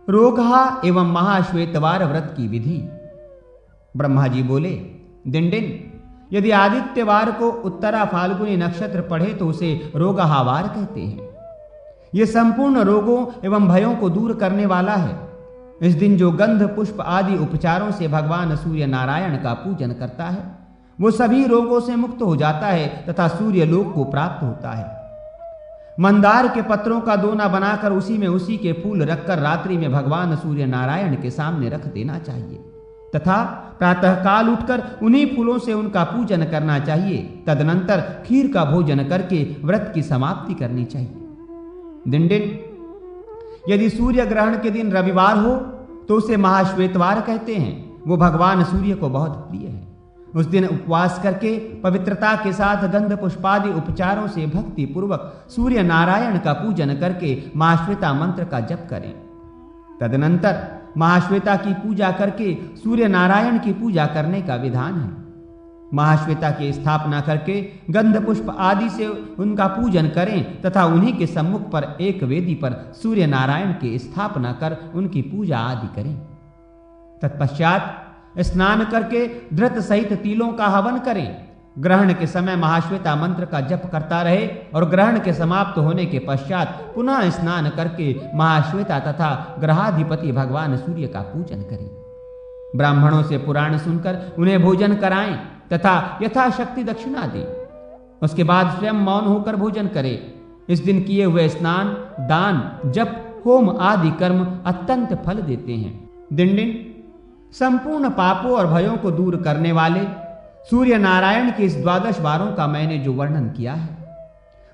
रोगहा एवं महाश्वेतवार व्रत की विधि। ब्रह्मा जी बोले, दिनदिन, यदि आदित्यवार को उत्तरा फाल्गुनी नक्षत्र पढ़े तो उसे रोगहावार कहते हैं। यह संपूर्ण रोगों एवं भयों को दूर करने वाला है। इस दिन जो गंध पुष्प आदि उपचारों से भगवान सूर्य नारायण का पूजन करता है वो सभी रोगों से मुक्त हो जाता है तथा सूर्य लोक को प्राप्त होता है। मंदार के पत्रों का दोना बनाकर उसी में उसी के फूल रखकर रात्रि में भगवान सूर्य नारायण के सामने रख देना चाहिए तथा प्रातःकाल उठकर उन्हीं फूलों से उनका पूजन करना चाहिए। तदनंतर खीर का भोजन करके व्रत की समाप्ति करनी चाहिए। दिनदिन, यदि सूर्य ग्रहण के दिन रविवार हो तो उसे महाश्वेतवार कहते हैं। वो भगवान सूर्य को बहुत प्रिय है। उस दिन उपवास करके पवित्रता के साथ गंध पुष्पादि उपचारों से भक्ति पूर्वक सूर्य नारायण का पूजन करके महाश्वेता मंत्र का जप करें। तदनंतर महाश्वेता की पूजा करके सूर्य नारायण की पूजा करने का विधान है। महाश्वेता की स्थापना करके गंध पुष्प आदि से उनका पूजन करें तथा उन्हीं के सम्मुख पर एक वेदी पर सूर्य नारायण की स्थापना कर उनकी पूजा आदि करें। तत्पश्चात स्नान करके धृत सहित तिलों का हवन करें। ग्रहण के समय महाश्वेता मंत्र का जप करता रहे और ग्रहण के समाप्त होने के पश्चात पुनः स्नान करके महाश्वेता तथा ग्रहाधिपति भगवान सूर्य का पूजन करें। ब्राह्मणों से पुराण सुनकर उन्हें भोजन कराएं तथा यथाशक्ति दक्षिणा दें। उसके बाद स्वयं मौन होकर भोजन करें। इस दिन किए हुए स्नान, दान, जप, होम आदि कर्म अत्यंत फल देते हैं। दिनदिन, संपूर्ण पापों और भयों को दूर करने वाले सूर्य नारायण के इस 12 वारों का मैंने जो वर्णन किया है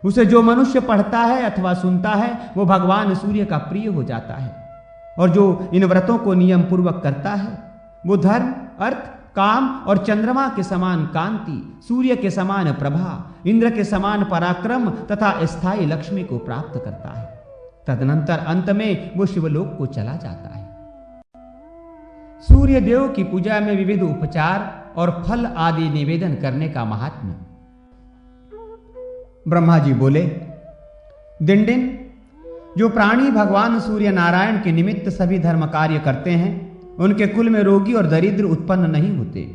उसे जो मनुष्य पढ़ता है अथवा सुनता है वो भगवान सूर्य का प्रिय हो जाता है। और जो इन व्रतों को नियम पूर्वक करता है वो धर्म, अर्थ, काम और चंद्रमा के समान कांति, सूर्य के समान प्रभा, इंद्र के समान पराक्रम तथा स्थायी लक्ष्मी को प्राप्त करता है। तदनंतर अंत में वो शिवलोक को चला जाता है। सूर्य देव की पूजा में विविध उपचार और फल आदि निवेदन करने का महात्म्य। ब्रह्मा जी बोले, दिनदिन, जो प्राणी भगवान सूर्य नारायण के निमित्त सभी धर्म कार्य करते हैं उनके कुल में रोगी और दरिद्र उत्पन्न नहीं होते।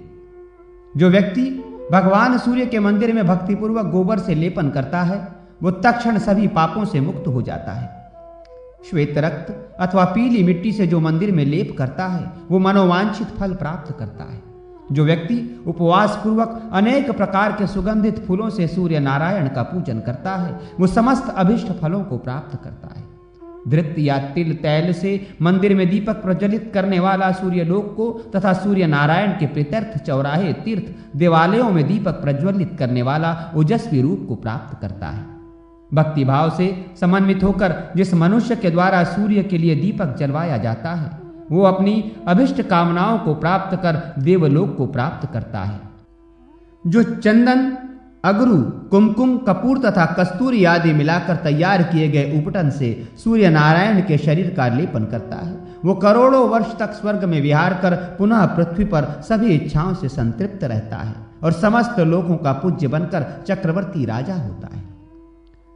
जो व्यक्ति भगवान सूर्य के मंदिर में भक्तिपूर्वक गोबर से लेपन करता है वो तत्क्षण सभी पापों से मुक्त हो जाता है। श्वेत रक्त अथवा पीली मिट्टी से जो मंदिर में लेप करता है वो मनोवांछित फल प्राप्त करता है। जो व्यक्ति उपवास पूर्वक अनेक प्रकार के सुगंधित फूलों से सूर्य नारायण का पूजन करता है वो समस्त अभिष्ट फलों को प्राप्त करता है। धृत या तिल तैल से मंदिर में दीपक प्रज्वलित करने वाला सूर्य लोक को तथा सूर्य नारायण के प्रीत्यर्थ चौराहे, तीर्थ, देवालयों में दीपक प्रज्वलित करने वाला ओजस्वी रूप को प्राप्त करता है। भक्ति भाव से समन्वित होकर जिस मनुष्य के द्वारा सूर्य के लिए दीपक जलवाया जाता है वो अपनी अभिष्ट कामनाओं को प्राप्त कर देवलोक को प्राप्त करता है। जो चंदन, अगरू, कुमकुम, कपूर तथा कस्तूरी आदि मिलाकर तैयार किए गए उपटन से सूर्य नारायण के शरीर का लेपन करता है वो करोड़ों वर्ष तक स्वर्ग में विहार कर पुनः पृथ्वी पर सभी इच्छाओं से संतृप्त रहता है और समस्त लोगों का पूज्य बनकर चक्रवर्ती राजा होता है।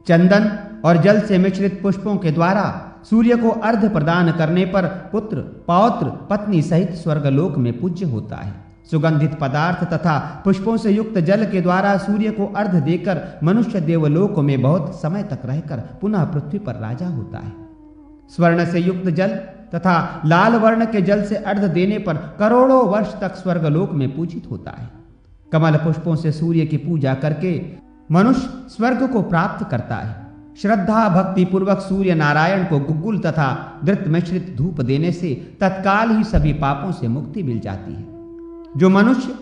चंदन और जल से मिश्रित पुष्पों के द्वारा सूर्य को अर्घ प्रदान करने पर पुत्र, पौत्र, पत्नी सहित स्वर्गलोक में पूज्य होता है। सुगंधित पदार्थ तथा पुष्पों से युक्त जल के द्वारा सूर्य को अर्घ देकर मनुष्य देवलोक में बहुत समय तक रहकर पुनः पृथ्वी पर राजा होता है। स्वर्ण से युक्त जल तथा लाल वर्ण के जल से अर्घ देने पर करोड़ों वर्ष तक स्वर्गलोक में पूजित होता है। कमल पुष्पों से सूर्य की पूजा करके मनुष्य स्वर्ग को प्राप्त करता है। श्रद्धा भक्ति पूर्वक सूर्य नारायण को गुग्गुल तथा धृत मिश्रित धूप देने से तत्काल ही सभी पापों से मुक्ति मिल जाती है। जो मनुष्य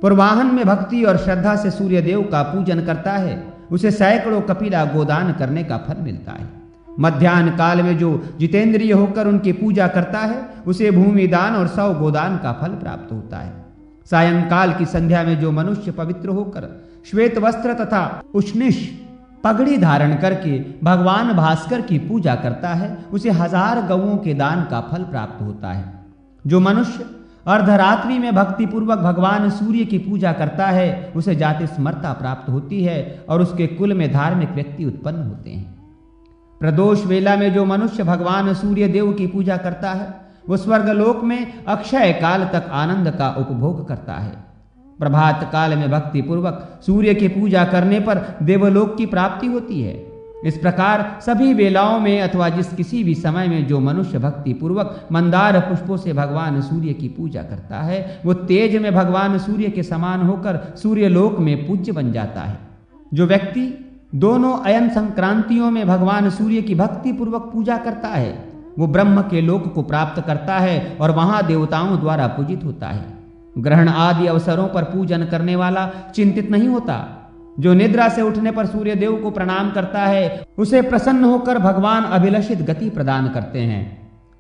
पूर्वाहन में भक्ति और श्रद्धा से सूर्य देव का पूजन करता है उसे सैकड़ों कपिला गोदान करने का फल मिलता है। मध्याह्न काल में जो जितेंद्रिय होकर उनकी पूजा करता है उसे भूमि दान और 100 गोदान का फल प्राप्त होता है। सायंकाल की संध्या में जो मनुष्य पवित्र होकर श्वेत वस्त्र तथा उष्णिश पगड़ी धारण करके भगवान भास्कर की पूजा करता है उसे 1000 गौओं के दान का फल प्राप्त होता है। जो मनुष्य अर्धरात्रि में भक्ति पूर्वक भगवान सूर्य की पूजा करता है उसे जाति स्मरता प्राप्त होती है और उसके कुल में धार्मिक व्यक्ति उत्पन्न होते हैं। प्रदोष वेला में जो मनुष्य भगवान सूर्य देव की पूजा करता है वो स्वर्गलोक में अक्षय काल तक आनंद का उपभोग करता है। प्रभात काल में भक्ति पूर्वक सूर्य की पूजा करने पर देवलोक की प्राप्ति होती है। इस प्रकार सभी वेलाओं में अथवा जिस किसी भी समय में जो मनुष्य भक्ति पूर्वक मंदार पुष्पों से भगवान सूर्य की पूजा करता है वो तेज में भगवान सूर्य के समान होकर सूर्यलोक में पूज्य बन जाता है। जो व्यक्ति दोनों अयन संक्रांतियों में भगवान सूर्य की भक्ति पूर्वक पूजा करता है वो ब्रह्म के लोक को प्राप्त करता है और वहां देवताओं द्वारा पूजित होता है। ग्रहण आदि अवसरों पर पूजन करने वाला चिंतित नहीं होता। जो निद्रा से उठने पर सूर्य देव को प्रणाम करता है उसे प्रसन्न होकर भगवान अभिलषित गति प्रदान करते हैं।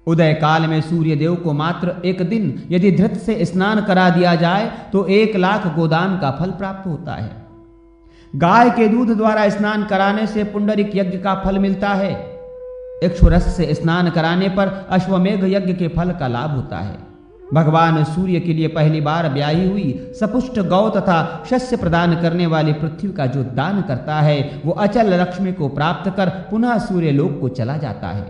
उदय काल में सूर्य देव को मात्र एक दिन यदि धृत से स्नान करा दिया जाए तो 1,00,000 गोदान का फल प्राप्त होता है। गाय के दूध द्वारा स्नान कराने से पुंडरिक यज्ञ का फल मिलता है। इक्षुरस से स्नान कराने पर अश्वमेघ यज्ञ के फल का लाभ होता है। भगवान सूर्य के लिए पहली बार ब्याही हुई सपुष्ट गौ तथा शस्य प्रदान करने वाली पृथ्वी का जो दान करता है वो अचल लक्ष्मी को प्राप्त कर पुनः सूर्य लोक को चला जाता है।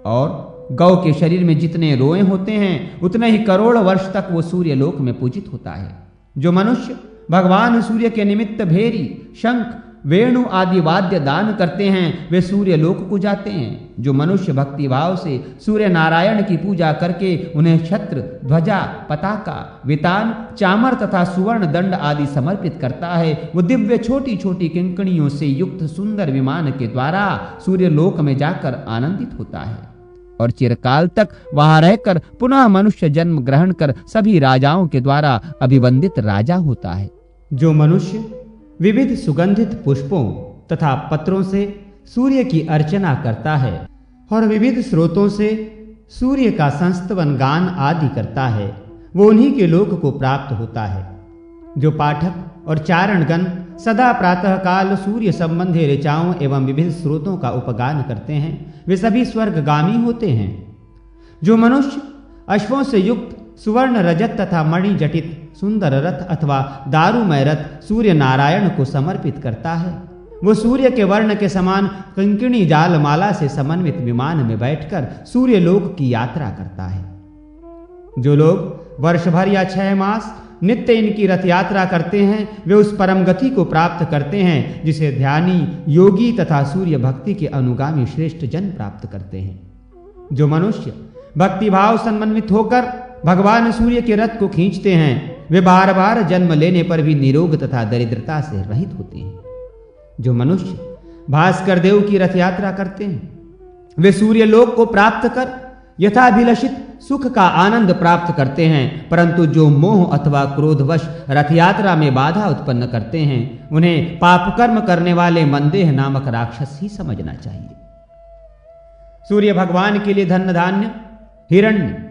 और गौ के शरीर में जितने रोए होते हैं उतने ही करोड़ वर्ष तक वो सूर्य लोक में पूजित होता है। जो मनुष्य भगवान सूर्य के निमित्त भेरी, शंख, वेणु आदि वाद्य दान करते हैं वे सूर्य लोक को जाते हैं। जो मनुष्य भक्ति भाव से सूर्य नारायण की पूजा करके उन्हें छत्र, ध्वजा, पताका, वितान, चामर तथा सुवर्ण दंड आदि समर्पित करता है वो दिव्य छोटी छोटी किंकणियों से युक्त सुंदर विमान के द्वारा सूर्य लोक में जाकर आनंदित होता है और चिरकाल तक वहां रहकर पुनः मनुष्य जन्म ग्रहण कर सभी राजाओं के द्वारा अभिवंदित राजा होता है। जो मनुष्य विविध सुगंधित पुष्पों तथा पत्रों से सूर्य की अर्चना करता है और विविध स्रोतों से सूर्य का संस्तवन गान आदि करता है वो उन्हीं के लोक को प्राप्त होता है। जो पाठक और चारणगण सदा प्रातः काल सूर्य संबंधी ऋचाओं एवं विभिन्न स्रोतों का उपगान करते हैं वे सभी स्वर्गगामी होते हैं। जो मनुष्य अश्वों से युक्त सुवर्ण, रजत तथा मणि जटित सुंदर रथ अथवा दारुमय रथ सूर्य नारायण को समर्पित करता है वो सूर्य के वर्ण के समान कंकिणी जाल माला से समन्वित विमान में बैठकर सूर्य लोक की यात्रा करता है। जो लोग वर्ष भर या 6 मास नित्य इनकी रथ यात्रा करते हैं वे उस परम गति को प्राप्त करते हैं जिसे ध्यानी, योगी तथा सूर्य भक्ति के अनुगामी श्रेष्ठ जन प्राप्त करते हैं। जो मनुष्य भक्ति भाव समन्वित होकर भगवान सूर्य के रथ को खींचते हैं वे बार बार जन्म लेने पर भी निरोग तथा दरिद्रता से रहित होते हैं। जो मनुष्य भास्कर देव की रथ यात्रा करते हैं वे सूर्य लोक को प्राप्त कर यथाभिलषित सुख का आनंद प्राप्त करते हैं। परंतु जो मोह अथवा क्रोधवश रथ यात्रा में बाधा उत्पन्न करते हैं उन्हें पाप कर्म करने वाले मंदेह नामक राक्षस ही समझना चाहिए। सूर्य भगवान के लिए धन धान्य, हिरण्य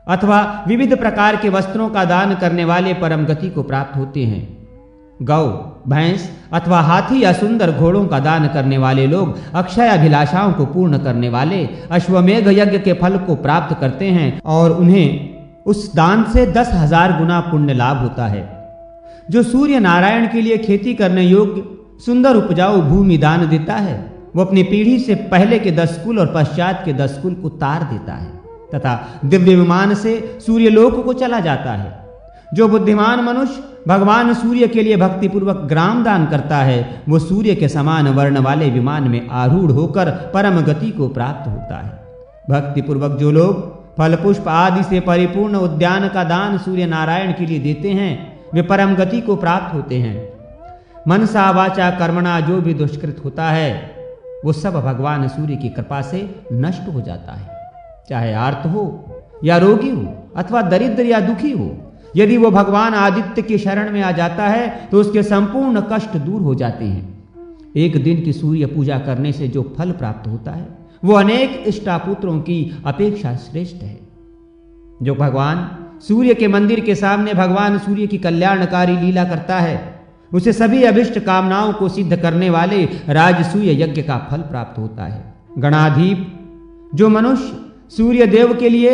अथवा विविध प्रकार के वस्त्रों का दान करने वाले परम गति को प्राप्त होते हैं। गौ, भैंस अथवा हाथी या सुंदर घोड़ों का दान करने वाले लोग अक्षय अभिलाषाओं को पूर्ण करने वाले अश्वमेघ यज्ञ के फल को प्राप्त करते हैं और उन्हें उस दान से 10,000 गुना पुण्य लाभ होता है। जो सूर्य नारायण के लिए खेती करने योग्य सुंदर उपजाऊ भूमि दान देता है वो अपनी पीढ़ी से पहले के 10 कुल और पश्चात के 10 कुल को तार देता है तथा दिव्य विमान से सूर्य लोक को चला जाता है। जो बुद्धिमान मनुष्य भगवान सूर्य के लिए भक्ति पूर्वक ग्राम दान करता है वो सूर्य के समान वर्ण वाले विमान में आरूढ़ होकर परम गति को प्राप्त होता है। भक्ति पूर्वक जो लोग फल पुष्प आदि से परिपूर्ण उद्यान का दान सूर्य नारायण के लिए देते हैं वे परम गति को प्राप्त होते हैं। मनसा वाचा कर्मणा जो भी दुष्कृत होता है वो सब भगवान सूर्य की कृपा से नष्ट हो जाता है। चाहे आर्त हो या रोगी हो अथवा दरिद्र या दुखी हो, यदि वो भगवान आदित्य की शरण में आ जाता है तो उसके संपूर्ण कष्ट दूर हो जाते हैं। एक दिन की सूर्य पूजा करने से जो फल प्राप्त होता है वो अनेक इष्टापुत्रों की अपेक्षा श्रेष्ठ है। जो भगवान सूर्य के मंदिर के सामने भगवान सूर्य की कल्याणकारी लीला करता है उसे सभी अभिष्ट कामनाओं को सिद्ध करने वाले राजसूय यज्ञ का फल प्राप्त होता है। गणाधीप जो मनुष्य सूर्य देव के लिए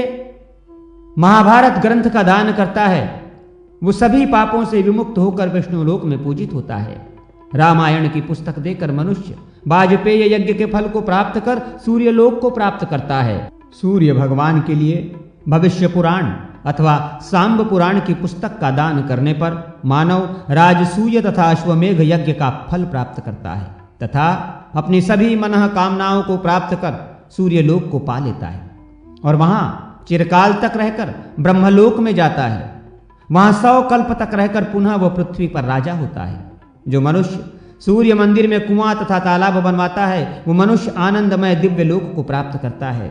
महाभारत ग्रंथ का दान करता है वो सभी पापों से विमुक्त होकर विष्णु लोक में पूजित होता है। रामायण की पुस्तक देकर मनुष्य वाजपेय यज्ञ के फल को प्राप्त कर सूर्यलोक को प्राप्त करता है। सूर्य भगवान के लिए भविष्य पुराण अथवा सांब पुराण की पुस्तक का दान करने पर मानव राजसूय तथा अश्वमेघ यज्ञ का फल प्राप्त करता है तथा अपनी सभी मनः कामनाओं को प्राप्त कर सूर्यलोक को पा लेता है और वहां चिरकाल तक रहकर ब्रह्मलोक में जाता है। वहां 100 कल्प तक रहकर पुनः वह पृथ्वी पर राजा होता है। जो मनुष्य सूर्य मंदिर में कुआं तथा तालाब बनवाता है वो मनुष्य आनंदमय दिव्य लोक को प्राप्त करता है।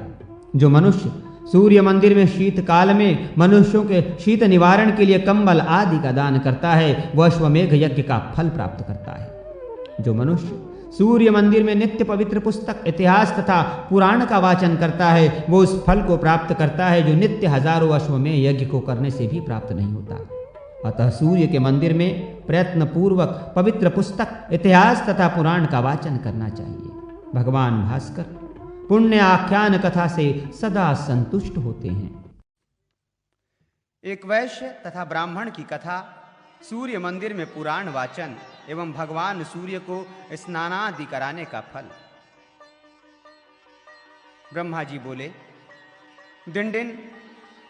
जो मनुष्य सूर्य मंदिर में शीतकाल में मनुष्यों के शीत निवारण के लिए कंबल आदि का दान करता है वह अश्वमेघ यज्ञ का फल प्राप्त करता है। जो मनुष्य सूर्य मंदिर में नित्य पवित्र पुस्तक इतिहास तथा पुराण का वाचन करता है वो उस फल को प्राप्त करता है जो नित्य हजारों अश्वमेघ यज्ञ को करने से भी प्राप्त नहीं होता। अतः सूर्य के मंदिर में प्रयत्न पूर्वक पवित्र पुस्तक इतिहास तथा पुराण का वाचन करना चाहिए। भगवान भास्कर पुण्य आख्यान कथा से सदा संतुष्ट होते हैं। एक वैश्य तथा ब्राह्मण की कथा, सूर्य मंदिर में पुराण वाचन एवं भगवान सूर्य को स्नानादि कराने का फल। ब्रह्मा जी बोले, दिन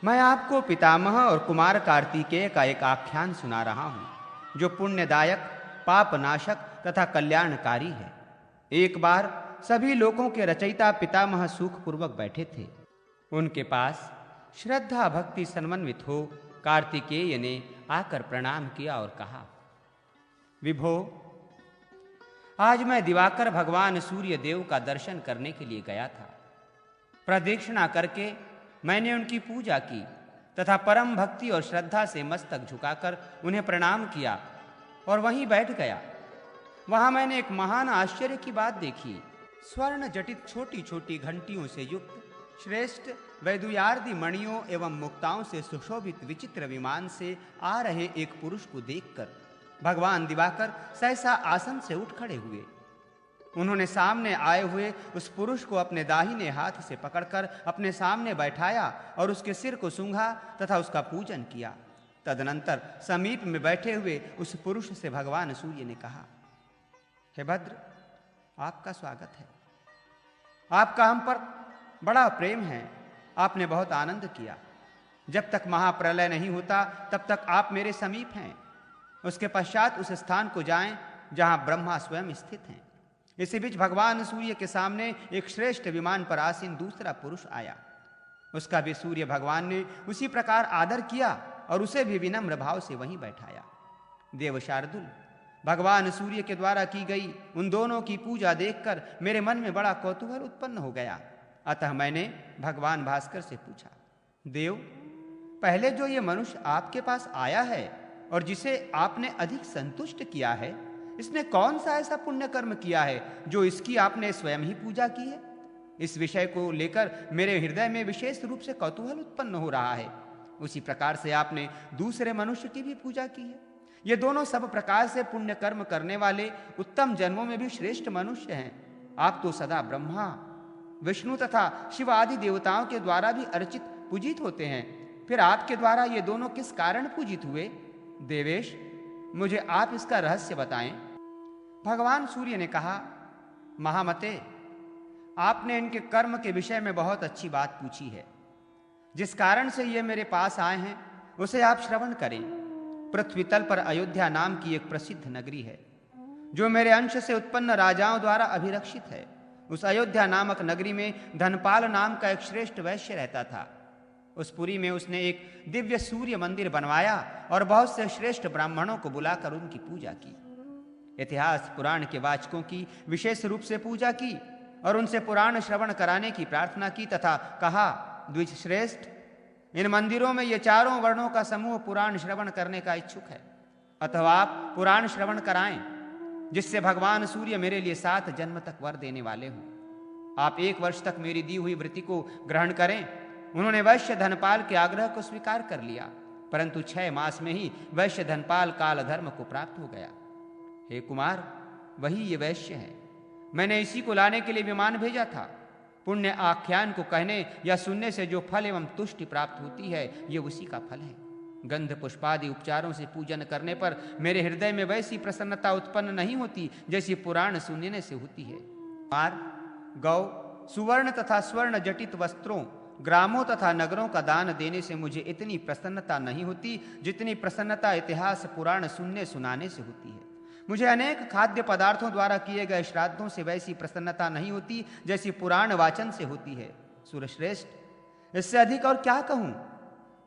मैं आपको पितामह और कुमार कार्तिकेय का एक आख्यान सुना रहा हूं जो पुण्यदायक, पापनाशक तथा कल्याणकारी है। एक बार सभी लोगों के रचयिता पितामह सुखपूर्वक बैठे थे। उनके पास श्रद्धा भक्ति समन्वित हो कार्तिकेय ने आकर प्रणाम किया और कहा, विभो, आज मैं दिवाकर भगवान सूर्य देव का दर्शन करने के लिए गया था। प्रदक्षिणा करके मैंने उनकी पूजा की तथा परम भक्ति और श्रद्धा से मस्तक झुकाकर उन्हें प्रणाम किया और वहीं बैठ गया। वहां मैंने एक महान आश्चर्य की बात देखी। स्वर्ण जटित छोटी छोटी घंटियों से युक्त श्रेष्ठ वैदुयार्दी मणियों एवं मुक्ताओं से सुशोभित विचित्र विमान से आ रहे एक पुरुष को देखकर भगवान दिवाकर सहसा आसन से उठ खड़े हुए। उन्होंने सामने आए हुए उस पुरुष को अपने दाहिने हाथ से पकड़कर अपने सामने बैठाया और उसके सिर को सूंघा तथा उसका पूजन किया। तदनंतर समीप में बैठे हुए उस पुरुष से भगवान सूर्य ने कहा, हे भद्र, आपका स्वागत है। आपका हम पर बड़ा प्रेम है। आपने बहुत आनंद किया। जब तक महाप्रलय नहीं होता तब तक आप मेरे समीप हैं। उसके पश्चात उस स्थान को जाएं जहां ब्रह्मा स्वयं स्थित हैं। इसी बीच भगवान सूर्य के सामने एक श्रेष्ठ विमान पर आसीन दूसरा पुरुष आया। उसका भी सूर्य भगवान ने उसी प्रकार आदर किया और उसे भी विनम्र भाव से वहीं बैठाया। देव शार्दुल, भगवान सूर्य के द्वारा की गई उन दोनों की पूजा देखकर मेरे मन में बड़ा कौतूहल उत्पन्न हो गया। अतः मैंने भगवान भास्कर से पूछा, देव, पहले जो ये मनुष्य आपके पास आया है और जिसे आपने अधिक संतुष्ट किया है, इसने कौन सा ऐसा पुण्य कर्म किया है जो इसकी आपने स्वयं ही पूजा की है? इस विषय को लेकर मेरे हृदय में विशेष रूप से कौतूहल उत्पन्न हो रहा है। उसी प्रकार से आपने दूसरे मनुष्य की भी पूजा की है। ये दोनों सब प्रकार से पुण्य कर्म करने वाले उत्तम जन्मों में भी श्रेष्ठ मनुष्य हैं। आप तो सदा ब्रह्मा, विष्णु तथा शिव आदि देवताओं के द्वारा भी अर्चित पूजित होते हैं। फिर आपके द्वारा ये दोनों किस कारण पूजित हुए? देवेश, मुझे आप इसका रहस्य बताएं। भगवान सूर्य ने कहा, महामते, आपने इनके कर्म के विषय में बहुत अच्छी बात पूछी है। जिस कारण से ये मेरे पास आए हैं उसे आप श्रवण करें। पृथ्वी तल पर अयोध्या नाम की एक प्रसिद्ध नगरी है जो मेरे अंश से उत्पन्न राजाओं द्वारा अभिरक्षित है। उस अयोध्या नामक नगरी में धनपाल नाम का एक श्रेष्ठ वैश्य रहता था। उस पुरी में उसने एक दिव्य सूर्य मंदिर बनवाया और बहुत से श्रेष्ठ ब्राह्मणों को बुलाकर उनकी पूजा की। इतिहास पुराण के वाचकों की विशेष रूप से पूजा की और उनसे पुराण श्रवण कराने की प्रार्थना की तथा कहा, द्विज श्रेष्ठ, इन मंदिरों में ये चारों वर्णों का समूह पुराण श्रवण करने का इच्छुक है। अतः आप पुराण श्रवण कराएं जिससे भगवान सूर्य मेरे लिए 7 जन्म तक वर देने वाले हों। आप 1 वर्ष तक मेरी दी हुई वृत्ति को ग्रहण करें। उन्होंने वैश्य धनपाल के आग्रह को स्वीकार कर लिया, परंतु 6 मास में ही वैश्य धनपाल काल धर्म को प्राप्त हो गया। हे कुमार, वही ये वैश्य है। मैंने इसी को लाने के लिए विमान भेजा था। पुण्य आख्यान को कहने या सुनने से जो फल एवं तुष्टि प्राप्त होती है, ये उसी का फल है। गंध पुष्पादि उपचारों से पूजन करने पर मेरे हृदय में वैसी प्रसन्नता उत्पन्न नहीं होती जैसी पुराण सुनने से होती है। मार, गौ, सुवर्ण तथा स्वर्ण जटित वस्त्रों, ग्रामों तथा नगरों का दान देने से मुझे इतनी प्रसन्नता नहीं होती जितनी प्रसन्नता इतिहास पुराण सुनने सुनाने से होती है। मुझे अनेक खाद्य पदार्थों द्वारा किए गए श्राद्धों से वैसी प्रसन्नता नहीं होती जैसी पुराण वाचन से होती है। सूरश्रेष्ठ, इससे अधिक और क्या कहूं?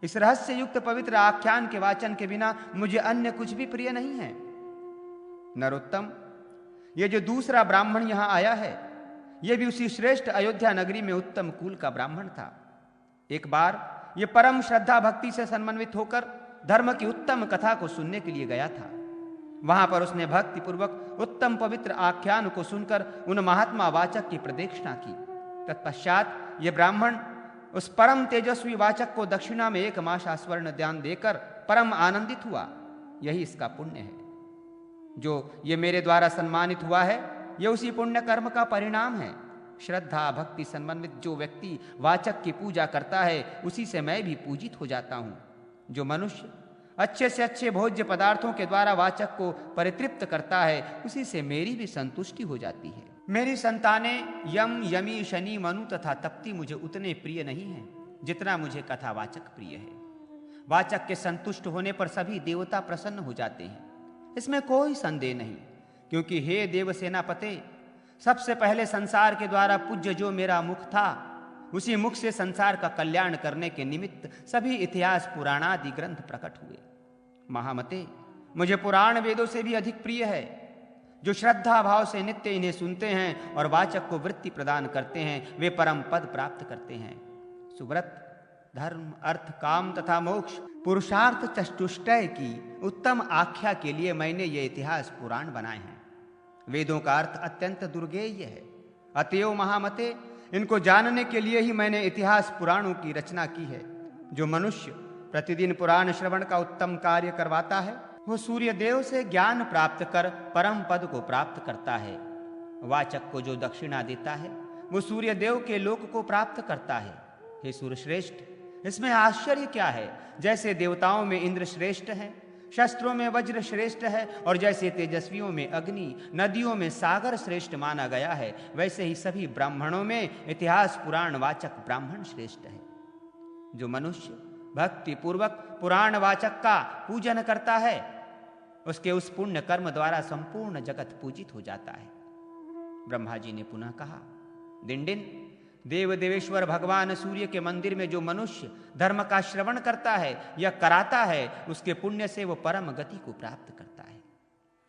इस रहस्य युक्त पवित्र आख्यान के वाचन के बिना मुझे अन्य कुछ भी प्रिय नहीं है। नरोत्तम, ये जो दूसरा ब्राह्मण यहां आया है, यह भी उसी श्रेष्ठ अयोध्या नगरी में उत्तम कुल का ब्राह्मण था। एक बार यह परम श्रद्धा भक्ति से समन्वित होकर धर्म की उत्तम कथा को सुनने के लिए गया था। वहां पर उसने भक्ति पूर्वक उत्तम पवित्र आख्यान को सुनकर उन महात्मा वाचक की प्रदक्षिणा की। तत्पश्चात यह ब्राह्मण उस परम तेजस्वी वाचक को दक्षिणा में 1 मासा स्वर्ण दान देकर परम आनंदित हुआ। यही इसका पुण्य है। जो ये मेरे द्वारा सम्मानित हुआ है, यह उसी पुण्य कर्म का परिणाम है। श्रद्धा भक्ति समन्वित जो व्यक्ति वाचक की पूजा करता है, उसी से मैं भी पूजित हो जाता हूं। जो मनुष्य अच्छे से अच्छे भोज्य पदार्थों के द्वारा वाचक को परितृप्त करता है, उसी से मेरी भी संतुष्टि हो जाती है। मेरी संतानें यम, यमी, शनि, मनु तथा तप्ती मुझे उतने प्रिय नहीं हैं जितना मुझे कथावाचक प्रिय है। वाचक के संतुष्ट होने पर सभी देवता प्रसन्न हो जाते हैं, इसमें कोई संदेह नहीं। क्योंकि हे देव सेनापते, सबसे पहले संसार के द्वारा पूज्य जो मेरा मुख था, उसी मुख से संसार का कल्याण करने के निमित्त सभी इतिहास पुराणादि ग्रंथ प्रकट हुए। महामते, मुझे पुराण वेदों से भी अधिक प्रिय है। जो श्रद्धा भाव से नित्य इन्हें सुनते हैं और वाचक को वृत्ति प्रदान करते हैं, वे परम पद प्राप्त करते हैं। सुव्रत, धर्म, अर्थ, काम तथा मोक्ष पुरुषार्थ चतुष्टय की उत्तम आख्या के लिए मैंने ये इतिहास पुराण बनाए हैं। वेदों का अर्थ अत्यंत दुर्गेय है। अतएव महामते, इनको जानने के लिए ही मैंने इतिहास पुराणों की रचना की है। जो मनुष्य प्रतिदिन पुराण श्रवण का उत्तम कार्य करवाता है, वो सूर्य देव से ज्ञान प्राप्त कर परम पद को प्राप्त करता है। वाचक को जो दक्षिणा देता है, वो सूर्य देव के लोक को प्राप्त करता है। हे सूर्यश्रेष्ठ, इसमें आश्चर्य क्या है? जैसे देवताओं में इंद्र श्रेष्ठ है, शस्त्रों में वज्र श्रेष्ठ है, और जैसे तेजस्वियों में अग्नि, नदियों में सागर श्रेष्ठ माना गया है, वैसे ही सभी ब्राह्मणों में इतिहास पुराण वाचक ब्राह्मण श्रेष्ठ है। जो मनुष्य भक्ति पूर्वक पुराण वाचक का पूजन करता है, उसके उस पुण्य कर्म द्वारा संपूर्ण जगत पूजित हो जाता है। ब्रह्मा जी ने पुनः कहा, दिनदिन, देव देवेश्वर भगवान सूर्य के मंदिर में जो मनुष्य धर्म का श्रवण करता है या कराता है, उसके पुण्य से वो परम गति को प्राप्त करता है।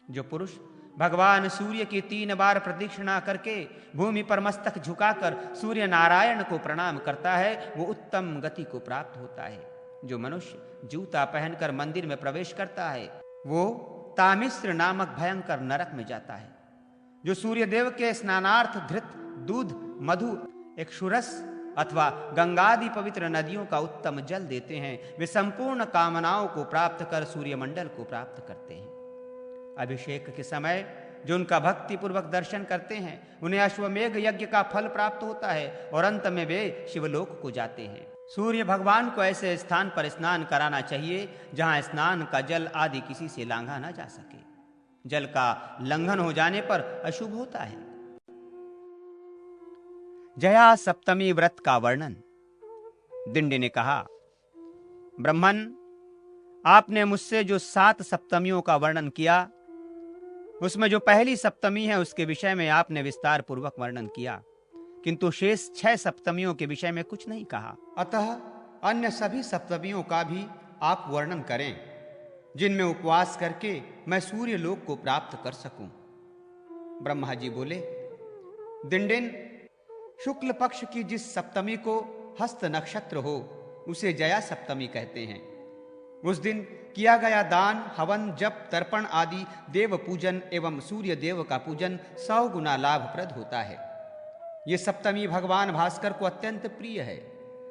जो पुरुष भगवान सूर्य की 3 बार प्रदक्षिणा करके भूमि पर मस्तक झुकाकर सूर्य नारायण को प्रणाम करता है, वो उत्तम गति को प्राप्त होता है। जो मनुष्य जूता पहनकर मंदिर में प्रवेश करता है, वो तामिश्र नामक भयंकर नरक में जाता है। जो सूर्य देव के स्नानार्थ धृत, दूध, मधु, इक्षुरस अथवा गंगादि पवित्र नदियों का उत्तम जल देते हैं, वे संपूर्ण कामनाओं को प्राप्त कर सूर्यमंडल को प्राप्त करते हैं। अभिषेक के समय जो उनका भक्ति पूर्वक दर्शन करते हैं, उन्हें अश्वमेघ यज्ञ का फल प्राप्त होता है और अंत में वे शिवलोक को जाते हैं। सूर्य भगवान को ऐसे स्थान पर स्नान कराना चाहिए जहां स्नान का जल आदि किसी से लांघा न जा सके। जल का लंघन हो जाने पर अशुभ होता है। जया सप्तमी व्रत का वर्णन। दिंडी ने कहा, ब्रह्मन, आपने मुझसे जो 7 सप्तमियों का वर्णन किया, उसमें जो पहली सप्तमी है उसके विषय में आपने विस्तार पूर्वक वर्णन किया, किंतु शेष 6 सप्तमियों के विषय में कुछ नहीं कहा। अतः अन्य सभी सप्तमियों का भी आप वर्णन करें, जिनमें उपवास करके मैं सूर्य लोक को प्राप्त कर सकूं। ब्रह्मा जी बोले, दिंडिन, शुक्ल पक्ष की जिस सप्तमी को हस्त नक्षत्र हो, उसे जया सप्तमी कहते हैं। उस दिन किया गया दान, हवन, जप, तर्पण आदि देव पूजन एवं सूर्य देव का पूजन 100 गुना लाभप्रद होता है। ये सप्तमी भगवान भास्कर को अत्यंत प्रिय है।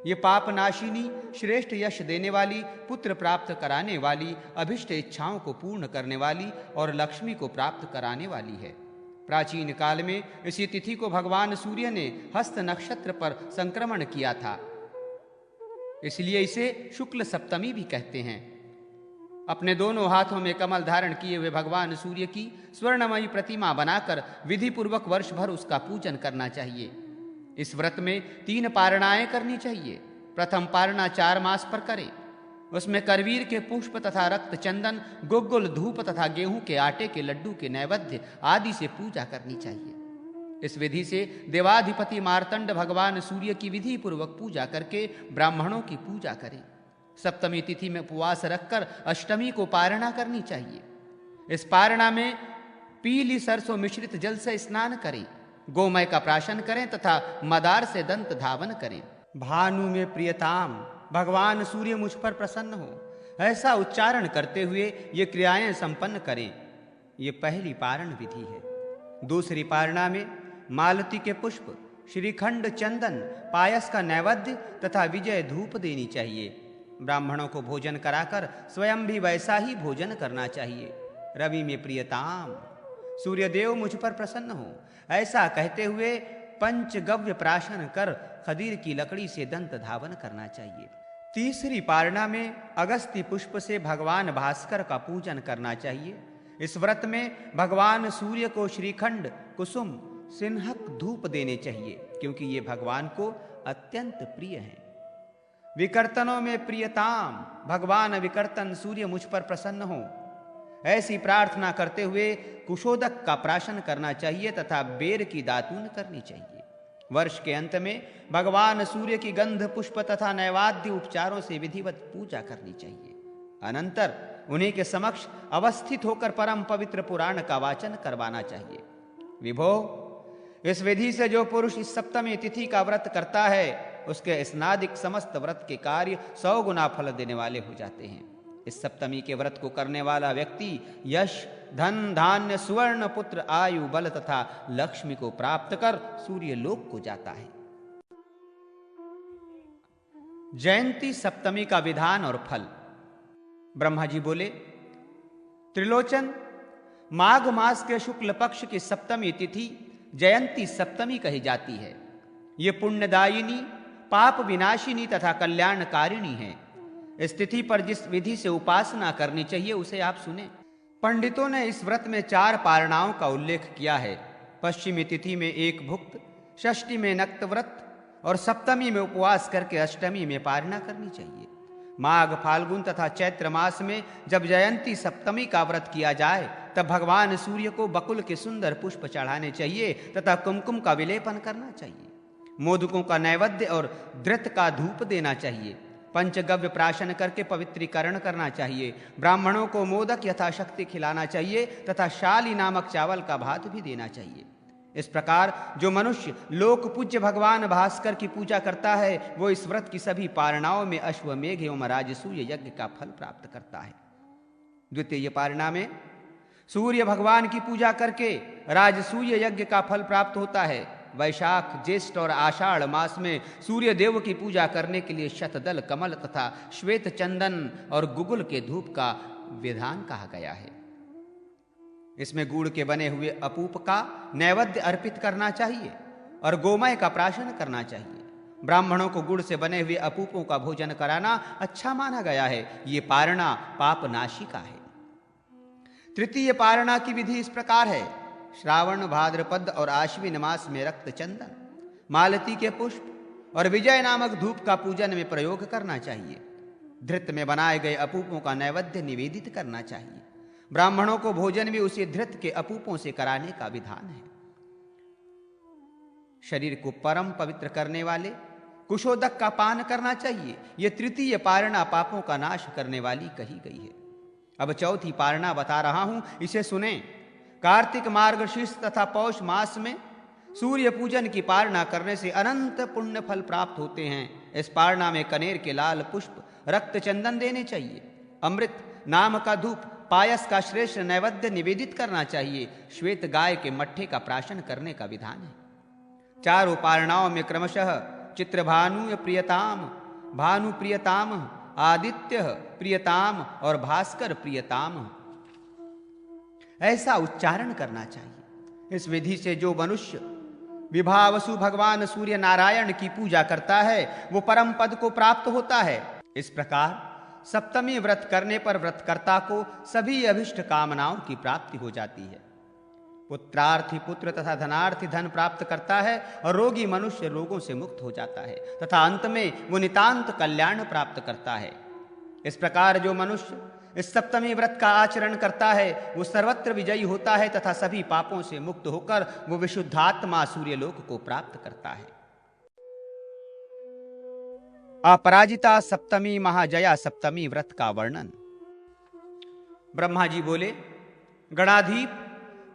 ये पाप नाशिनी, श्रेष्ठ यश देने वाली, पुत्र प्राप्त कराने वाली, अभिष्ट इच्छाओं को पूर्ण करने वाली और लक्ष्मी को प्राप्त कराने वाली है। प्राचीन काल में इसी तिथि को भगवान सूर्य ने हस्त नक्षत्र पर संक्रमण किया था, इसलिए इसे शुक्ल सप्तमी भी कहते हैं। अपने दोनों हाथों में कमल धारण किए हुए भगवान सूर्य की स्वर्णमयी प्रतिमा बनाकर विधि पूर्वक वर्ष भर उसका पूजन करना चाहिए। इस व्रत में 3 पारणाएं करनी चाहिए। प्रथम पारणा 4 मास पर करें। उसमें करवीर के पुष्प तथा रक्त चंदन, गुग्गुल, धूप तथा गेहूं के आटे के लड्डू के नैवेद्य आदि से पूजा करनी चाहिए। इस विधि से देवाधिपति मार्तंड भगवान सूर्य की विधि पूर्वक पूजा करके ब्राह्मणों की पूजा करें। सप्तमी तिथि में उपवास रखकर अष्टमी को पारणा करनी चाहिए। इस पारणा में पीली सरसों मिश्रित जल से स्नान करें, गोमय का प्राशन करें तथा मदार से दंत धावन करें। भानु में प्रियताम, भगवान सूर्य मुझ पर प्रसन्न हो, ऐसा उच्चारण करते हुए ये क्रियाएं संपन्न करें। ये पहली पारण विधि है। दूसरी पारणा में मालती के पुष्प, श्रीखंड, चंदन, पायस का नैवेद्य तथा विजय धूप देनी चाहिए। ब्राह्मणों को भोजन कराकर स्वयं भी वैसा ही भोजन करना चाहिए। रवि में प्रियताम, सूर्यदेव मुझ पर प्रसन्न हो, ऐसा कहते हुए पंचगव्य प्राशन कर खदीर की लकड़ी से दंत धावन करना चाहिए। तीसरी पारणा में अगस्ती पुष्प से भगवान भास्कर का पूजन करना चाहिए। इस व्रत में भगवान सूर्य को श्रीखंड, कुसुम, सिन्हक धूप देने चाहिए, क्योंकि ये भगवान को अत्यंत प्रिय हैं। विकर्तनों में प्रियताम, भगवान विकर्तन सूर्य मुझ पर प्रसन्न हो, ऐसी प्रार्थना करते हुए कुशोदक का प्राशन करना चाहिए तथा बेर की दातून करनी चाहिए। वर्ष के अंत में भगवान सूर्य की गंध, पुष्प तथा नैवेद्य उपचारों से विधिवत पूजा करनी चाहिए। अनंतर उन्हीं के समक्ष अवस्थित होकर परम पवित्र पुराण का वाचन करवाना चाहिए। विभो, इस विधि से जो पुरुष इस सप्तमी तिथि का व्रत करता है, उसके स्नादिक समस्त व्रत के कार्य 100 गुना फल देने वाले हो जाते हैं। इस सप्तमी के व्रत को करने वाला व्यक्ति यश, धन, धान्य, सुवर्ण, पुत्र, आयु, बल तथा लक्ष्मी को प्राप्त कर सूर्य लोक को जाता है। जयंती सप्तमी का विधान और फल। ब्रह्मा जी बोले, त्रिलोचन, माघ मास के शुक्ल पक्ष की सप्तमी तिथि जयंती सप्तमी कही जाती है। ये पुण्यदायिनी, पाप विनाशिनी तथा कल्याणकारिणी है। इस तिथि पर जिस विधि से उपासना करनी चाहिए उसे आप सुने। पंडितों ने इस व्रत में 4 पारणाओं का उल्लेख किया है। पश्चिमी तिथि में 1 भुक्त, षष्ठी में नक्त व्रत और सप्तमी में उपवास करके अष्टमी में पारणा करनी चाहिए। माघ, फाल्गुन तथा चैत्र मास में जब जयंती सप्तमी का व्रत किया जाए तब भगवान सूर्य को बकुल के सुंदर पुष्प चढ़ाने चाहिए तथा कुमकुम का विलेपन करना चाहिए। मोदकों का नैवेद्य और धृत का धूप देना चाहिए। पंचगव्य प्राशन करके पवित्रीकरण करना चाहिए। ब्राह्मणों को मोदक यथाशक्ति खिलाना चाहिए तथा शाली नामक चावल का भात भी देना चाहिए। इस प्रकार जो मनुष्य लोक पूज्य भगवान भास्कर की पूजा करता है वो इस व्रत की सभी पारणाओं में अश्वमेघ एवं राजसूय यज्ञ का फल प्राप्त करता है। द्वितीय पारणा में सूर्य भगवान की पूजा करके राजसूय यज्ञ का फल प्राप्त होता है। वैशाख, ज्येष्ठ और आषाढ़ मास में सूर्य देव की पूजा करने के लिए शतदल, कमल तथा श्वेत चंदन और गुगुल के धूप का विधान कहा गया है। इसमें गुड़ के बने हुए अपूप का नैवेद्य अर्पित करना चाहिए और गोमय का प्राशन करना चाहिए। ब्राह्मणों को गुड़ से बने हुए अपूपों का भोजन कराना अच्छा माना गया है। ये पारणा पाप नाशिका है। तृतीय पारणा की विधि इस प्रकार है। श्रावण, भाद्रपद और आश्विन मास में रक्त चंदन, मालती के पुष्प और विजय नामक धूप का पूजन में प्रयोग करना चाहिए। धृत में बनाए गए अपूपों का नैवेद्य निवेदित करना चाहिए। ब्राह्मणों को भोजन भी उसी धृत के अपूपों से कराने का विधान है। शरीर को परम पवित्र करने वाले कुशोदक का पान करना चाहिए। यह तृतीय पारणा पापों का नाश करने वाली कही गई है। अब चौथी पारणा बता रहा हूं, इसे सुने। कार्तिक, मार्गशीर्ष तथा पौष मास में सूर्य पूजन की पारणा करने से अनंत पुण्य फल प्राप्त होते हैं। इस पारणा में कनेर के लाल पुष्प, रक्त चंदन देने चाहिए। अमृत नाम का धूप, पायस का श्रेष्ठ नैवेद्य निवेदित करना चाहिए। श्वेत गाय के मट्ठे का प्राशन करने का विधान है। चारों पारणाओं में क्रमशः चित्रभानु प्रियताम, भानु प्रियताम, आदित्य प्रियताम और भास्कर प्रियताम ऐसा उच्चारण करना चाहिए। इस विधि से जो मनुष्य विभावसु भगवान सूर्य नारायण की पूजा करता है वो परम पद को प्राप्त होता है। इस प्रकार सप्तमी व्रत करने पर व्रतकर्ता को सभी अभिष्ट कामनाओं की प्राप्ति हो जाती है। पुत्रार्थी पुत्र तथा धनार्थी धन प्राप्त करता है और रोगी मनुष्य रोगों से मुक्त हो जाता है तथा अंत में वो नितांत कल्याण प्राप्त करता है। इस प्रकार जो मनुष्य इस सप्तमी व्रत का आचरण करता है वो सर्वत्र विजयी होता है तथा सभी पापों से मुक्त होकर वो विशुद्धात्मा सूर्यलोक को प्राप्त करता है। अपराजिता सप्तमी महाजया सप्तमी व्रत का वर्णन। ब्रह्मा जी बोले, गणाधीप,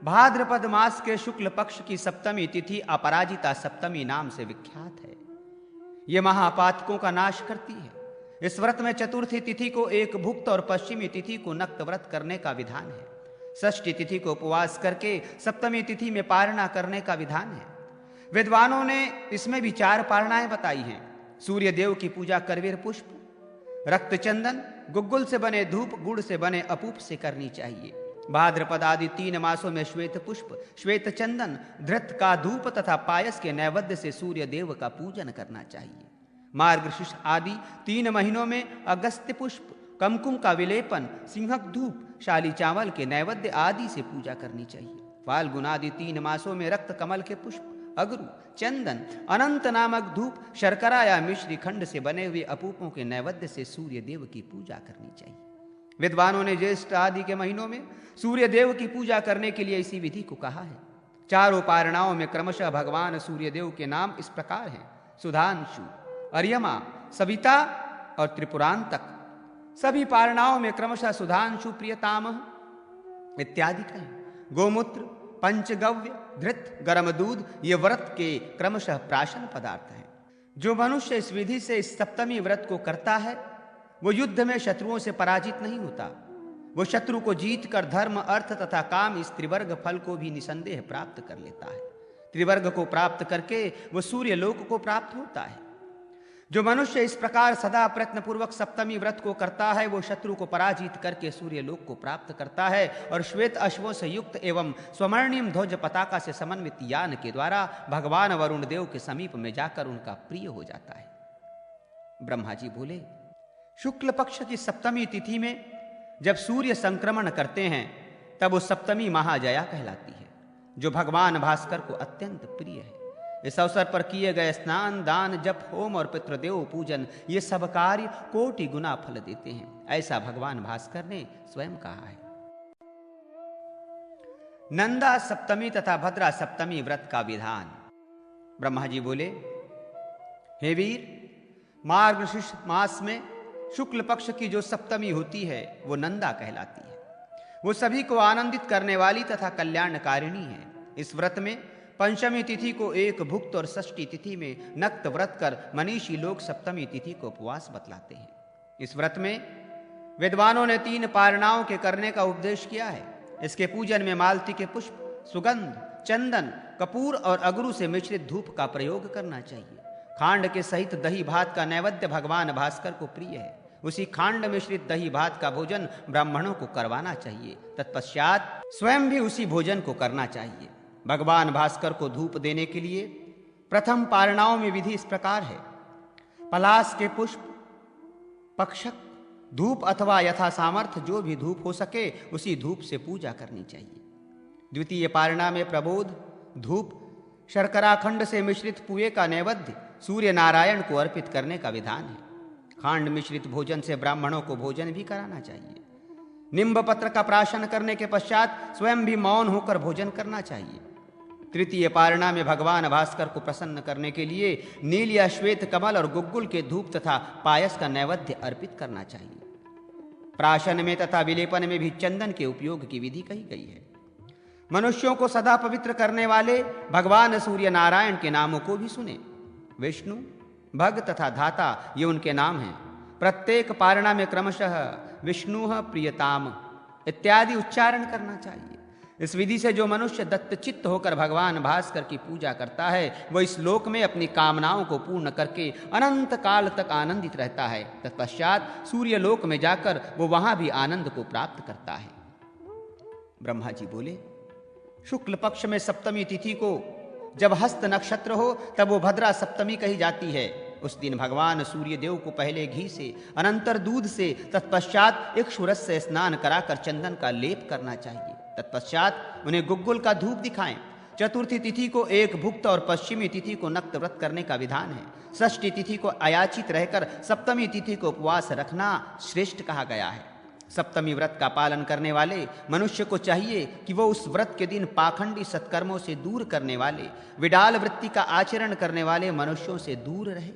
भाद्रपद मास के शुक्ल पक्ष की सप्तमी तिथि अपराजिता सप्तमी नाम से विख्यात है। ये महापातकों का नाश करती है। इस व्रत में चतुर्थी तिथि को एक भुक्त और पश्चिमी तिथि को नक्त व्रत करने का विधान है। षष्ठी तिथि को उपवास करके सप्तमी तिथि में पारणा करने का विधान है। विद्वानों ने इसमें भी 4 पारणाएं बताई हैं। सूर्य देव की पूजा करवीर पुष्प, रक्त चंदन, गुग्गुल से बने धूप, गुड़ से बने अपूप से करनी चाहिए। भाद्रपद आदि 3 मासों में श्वेत पुष्प, श्वेत चंदन, धृत का धूप तथा पायस के नैवेद्य से सूर्य देव का पूजन करना चाहिए। मार्गशीर्ष आदि 3 महीनों में अगस्त्य पुष्प, कमकुम का विलेपन, सिंहक धूप, शाली चावल के नैवेद्य आदि से पूजा करनी चाहिए। फाल्गुन आदि 3 मासों में रक्त कमल के पुष्प, अगरू, चंदन, अनंत नामक धूप, शर्करा या मिश्री खंड से बने हुए अपूपों के नैवेद्य से सूर्य देव की पूजा करनी चाहिए। विद्वानों ने ज्येष्ठ आदि के महीनों में सूर्य देव की पूजा करने के लिए इसी विधि को कहा है। 4 पारणाओं में क्रमशः भगवान सूर्य देव के नाम इस प्रकार हैं: सुधांशु, अर्यमा, सविता और त्रिपुरांतक। सभी पारणाओं में क्रमशः सुधांशु, प्रियतामह इत्यादि कहें। गोमूत्र, पंचगव्य, धृत, गरम दूध ये व्रत के क्रमशः प्राशन पदार्थ हैं। जो मनुष्य इस विधि से इस सप्तमी व्रत को करता है वो युद्ध में शत्रुओं से पराजित नहीं होता। वो शत्रु को जीत कर धर्म, अर्थ तथा काम इस त्रिवर्ग फल को भी निसंदेह प्राप्त कर लेता है। त्रिवर्ग को प्राप्त करके वो सूर्य लोक को प्राप्त होता है। जो मनुष्य इस प्रकार सदा प्रयत्न पूर्वक सप्तमी व्रत को करता है वो शत्रु को पराजित करके सूर्य लोक को प्राप्त करता है और श्वेत अश्वों से युक्त एवं स्वर्णिम ध्वज पताका से समन्वित यान के द्वारा भगवान वरुण देव के समीप में जाकर उनका प्रिय हो जाता है। ब्रह्मा जी बोले, शुक्ल पक्ष की सप्तमी तिथि में जब सूर्य संक्रमण करते हैं तब वो सप्तमी महाजया कहलाती है, जो भगवान भास्कर को अत्यंत प्रिय है। इस अवसर पर किए गए स्नान, दान, जप, होम और पितृदेव पूजन ये सब कार्य कोटि गुना फल देते हैं, ऐसा भगवान भास्कर ने स्वयं कहा है। नंदा सप्तमी तथा भद्रा सप्तमी व्रत का विधान। ब्रह्मा जी बोले, हे वीर, मार्गशीर्ष मास में शुक्ल पक्ष की जो सप्तमी होती है वो नंदा कहलाती है। वो सभी को आनंदित करने वाली तथा कल्याणकारिणी है। इस व्रत में पंचमी तिथि को एक भुक्त और षष्ठी तिथि में नक्त व्रत कर मनीषी लोग सप्तमी तिथि को उपवास बतलाते हैं। इस व्रत में विद्वानों ने 3 पारणाओं के करने का उपदेश किया है। इसके पूजन में मालती के पुष्प, सुगंध, चंदन, कपूर और अगरू से मिश्रित धूप का प्रयोग करना चाहिए। खांड के सहित दही भात का नैवेद्य भगवान भास्कर को प्रिय है। उसी खांड मिश्रित दही भात का भोजन ब्राह्मणों को करवाना चाहिए। तत्पश्चात स्वयं भी उसी भोजन को करना चाहिए। भगवान भास्कर को धूप देने के लिए प्रथम पारणाओं में विधि इस प्रकार है: पलाश के पुष्प, पक्षक, धूप अथवा यथा सामर्थ्य जो भी धूप हो सके उसी धूप से पूजा करनी चाहिए। द्वितीय पारणा में प्रबोध, धूप, शर्करा खंड से मिश्रित पुए का नैवेद्य सूर्य नारायण को अर्पित करने का विधान है। खांड मिश्रित भोजन से ब्राह्मणों को भोजन भी कराना चाहिए। निम्ब पत्र का प्राशन करने के पश्चात स्वयं भी मौन होकर भोजन करना चाहिए। तृतीय पारणा में भगवान भास्कर को प्रसन्न करने के लिए नील या श्वेत कमल और गुग्गुल के धूप तथा पायस का नैवेद्य अर्पित करना चाहिए। प्राशन में तथा विलेपन में भी चंदन के उपयोग की विधि कही गई है। मनुष्यों को सदा पवित्र करने वाले भगवान सूर्य नारायण के नामों को भी सुने। विष्णु, भग तथा धाता ये उनके नाम हैं। प्रत्येक पारणा में क्रमशः विष्णु प्रियताम इत्यादि उच्चारण करना चाहिए। इस विधि से जो मनुष्य दत्तचित्त होकर भगवान भास्कर की पूजा करता है वो इस लोक में अपनी कामनाओं को पूर्ण करके अनंत काल तक आनंदित रहता है। तत्पश्चात सूर्य लोक में जाकर वो वहां भी आनंद को प्राप्त करता है। ब्रह्मा जी बोले, शुक्ल पक्ष में सप्तमी तिथि को जब हस्त नक्षत्र हो तब वो भद्रा सप्तमी कही जाती है। उस दिन भगवान सूर्य देव को पहले घी से, अनंतर दूध से, तत्पश्चात इक्षुरस से स्नान कराकर चंदन का लेप करना चाहिए। तत्पश्चात उन्हें गुग्गुल का धूप दिखाएं। चतुर्थी तिथि को एक भुक्त और पश्चिमी तिथि को नक्त व्रत करने का विधान है। षष्ठी तिथि को अयाचित रहकर सप्तमी तिथि को उपवास रखना श्रेष्ठ कहा गया है। सप्तमी व्रत का पालन करने वाले मनुष्य को चाहिए कि वो उस व्रत के दिन पाखंडी सत्कर्मों से दूर करने वाले, विडाल वृत्ति का आचरण करने वाले मनुष्यों से दूर रहे।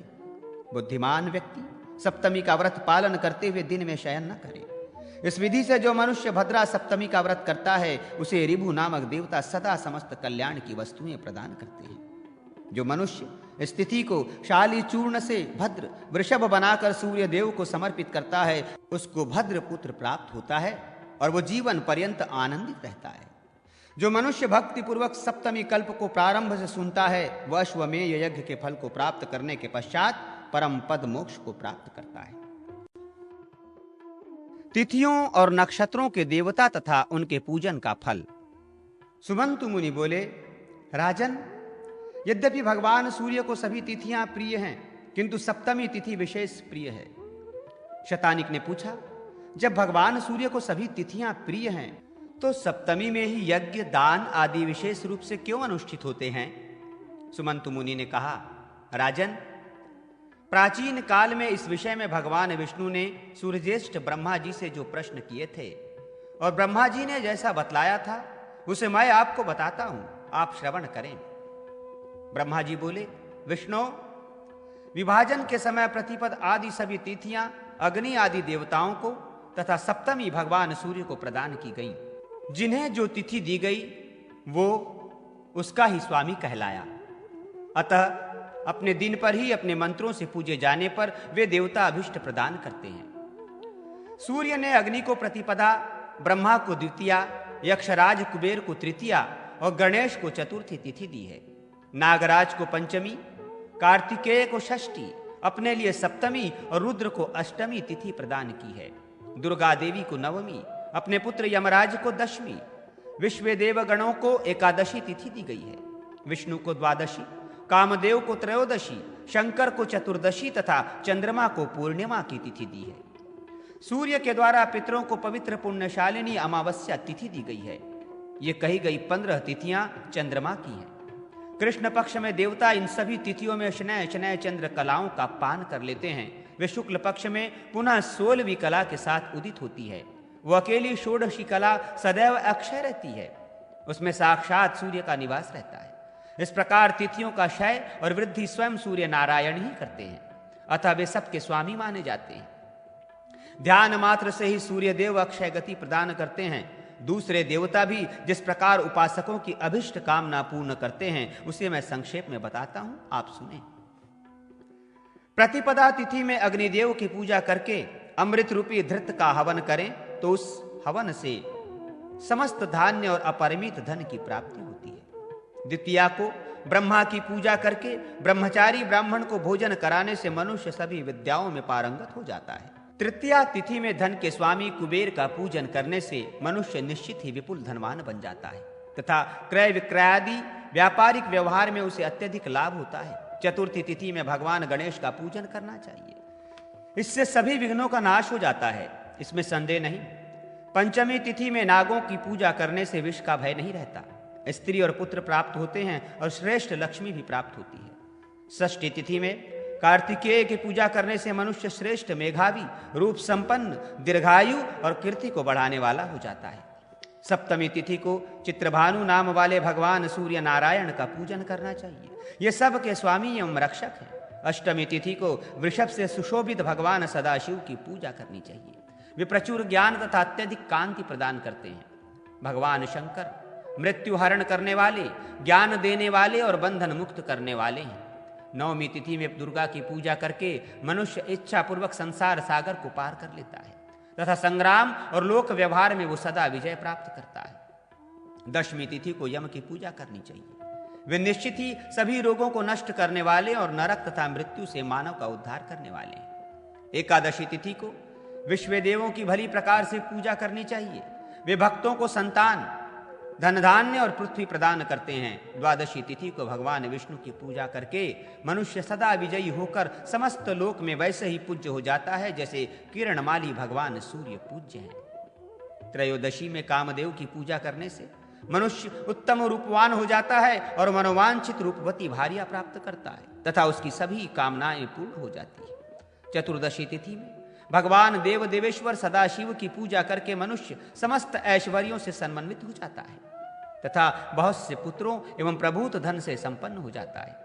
बुद्धिमान व्यक्ति सप्तमी का व्रत पालन करते हुए दिन में शयन न करे। इस विधि से जो मनुष्य भद्रा सप्तमी का व्रत करता है उसे ऋभु नामक देवता सदा समस्त कल्याण की वस्तुएं प्रदान करते हैं। जो मनुष्य इस तिथि को शाली चूर्ण से भद्र वृषभ बनाकर सूर्य देव को समर्पित करता है उसको भद्र पुत्र प्राप्त होता है और वो जीवन पर्यंत आनंदित रहता है। जो मनुष्य भक्ति पूर्वक सप्तमी कल्प को प्रारंभ से सुनता है वह अश्वमेध यज्ञ के फल को प्राप्त करने के पश्चात परम पद मोक्ष को प्राप्त करता है। तिथियों और नक्षत्रों के देवता तथा उनके पूजन का फल। सुमंतु मुनि बोले, राजन, यद्यपि भगवान सूर्य को सभी तिथियां प्रिय हैं किंतु सप्तमी तिथि विशेष प्रिय है। शतानिक ने पूछा, जब भगवान सूर्य को सभी तिथियां प्रिय हैं तो सप्तमी में ही यज्ञ, दान आदि विशेष रूप से क्यों अनुष्ठित होते हैं? सुमंतु मुनि ने कहा, राजन, प्राचीन काल में इस विषय में भगवान विष्णु ने सूर्यज्येष्ठ ब्रह्मा जी से जो प्रश्न किए थे और ब्रह्मा जी ने जैसा बतलाया था उसे मैं आपको बताता हूं, आप श्रवण करें। ब्रह्मा जी बोले, विष्णु, विभाजन के समय प्रतिपद आदि सभी तिथियां अग्नि आदि देवताओं को तथा सप्तमी भगवान सूर्य को प्रदान की गई। जिन्हें जो तिथि दी गई वो उसका ही स्वामी कहलाया। अतः अपने दिन पर ही अपने मंत्रों से पूजे जाने पर वे देवता अभिष्ट प्रदान करते हैं। सूर्य ने अग्नि को प्रतिपदा, ब्रह्मा को द्वितीया, यक्षराज कुबेर को तृतीया और गणेश को चतुर्थी तिथि दी है। नागराज को पंचमी, कार्तिकेय को षष्ठी, अपने लिए सप्तमी और रुद्र को अष्टमी तिथि प्रदान की है। दुर्गा देवी को नवमी, अपने पुत्र यमराज को दशमी, विश्व देव गणों को एकादशी तिथि दी गई है। विष्णु को द्वादशी, कामदेव को त्रयोदशी, शंकर को चतुर्दशी तथा चंद्रमा को पूर्णिमा की तिथि दी है। सूर्य के द्वारा पितरों को पवित्र पुण्यशालिनी अमावस्या तिथि दी गई है। ये कही गई 15 तिथियां चंद्रमा की हैं। कृष्ण पक्ष में देवता इन सभी तिथियों में शनय शनय चंद्र कलाओं का पान कर लेते हैं। वे शुक्ल पक्ष में पुनः 16वीं कला के साथ उदित होती है। वो अकेली षोडशी कला सदैव अक्षय रहती है, उसमें साक्षात सूर्य का निवास रहता है। इस प्रकार तिथियों का क्षय और वृद्धि स्वयं सूर्य नारायण ही करते हैं, अतः वे सबके स्वामी माने जाते हैं। ध्यान मात्र से ही सूर्य देव अक्षय गति प्रदान करते हैं। दूसरे देवता भी जिस प्रकार उपासकों की अभिष्ट कामना पूर्ण करते हैं उसे मैं संक्षेप में बताता हूं, आप सुने। प्रतिपदा तिथि में अग्निदेव की पूजा करके अमृत रूपी धृत का हवन करें तो उस हवन से समस्त धान्य और अपरिमित धन की प्राप्ति होती है। द्वितीया को ब्रह्मा की पूजा करके ब्रह्मचारी ब्राह्मण को भोजन कराने से मनुष्य सभी विद्याओं में पारंगत हो जाता है। तृतीया तिथि में धन के स्वामी कुबेर का पूजन करने से मनुष्य निश्चित ही विपुल धनवान बन जाता है तथा क्रय विक्रय आदि व्यापारिक व्यवहार में उसे अत्यधिक लाभ होता है। चतुर्थी तिथि में भगवान गणेश का पूजन करना चाहिए, इससे सभी विघ्नों का नाश हो जाता है, इसमें संदेह नहीं। पंचमी तिथि में नागों की पूजा करने से विष का भय नहीं रहता, स्त्री और पुत्र प्राप्त होते हैं और श्रेष्ठ लक्ष्मी भी प्राप्त होती है। षष्ठी तिथि में कार्तिकेय की पूजा करने से मनुष्य श्रेष्ठ मेधावी, रूप संपन्न, दीर्घायु और कीर्ति को बढ़ाने वाला हो जाता है। सप्तमी तिथि को चित्रभानु नाम वाले भगवान सूर्य नारायण का पूजन करना चाहिए, ये सब के स्वामी एवं रक्षक हैं। अष्टमी तिथि को वृषभ से सुशोभित भगवान सदाशिव की पूजा करनी चाहिए, वे प्रचुर ज्ञान तथा अत्यधिक कांति प्रदान करते हैं। भगवान शंकर मृत्यु हरण करने वाले, ज्ञान देने वाले और बंधन मुक्त करने वाले हैं। नवमी तिथि में दुर्गा की पूजा करके मनुष्य इच्छा पूर्वक संसार सागर को पार कर लेता है तथा संग्राम और लोक व्यवहार में वो सदा विजय प्राप्त करता है। दशमी तिथि को यम की पूजा करनी चाहिए, वे निश्चित ही सभी रोगों को नष्ट करने वाले और नरक तथा मृत्यु से मानव का उद्धार करने वाले हैं। एकादशी तिथि को विश्व देवों की भली प्रकार से पूजा करनी चाहिए, वे भक्तों को संतान, धन धान्य और पृथ्वी प्रदान करते हैं। द्वादशी तिथि को भगवान विष्णु की पूजा करके मनुष्य सदा विजयी होकर समस्त लोक में वैसे ही पूज्य हो जाता है जैसे किरणमाली भगवान सूर्य पूज्य हैं। त्रयोदशी में कामदेव की पूजा करने से मनुष्य उत्तम रूपवान हो जाता है और मनोवांछित रूपवती भार्या प्राप्त करता है तथा उसकी सभी कामनाएं पूर्ण हो जाती है। चतुर्दशी तिथि में भगवान देव देवेश्वर सदाशिव की पूजा करके मनुष्य समस्त ऐश्वर्यों से सम्मानित हो जाता है तथा बहुत से पुत्रों एवं प्रभूत धन से संपन्न हो जाता है।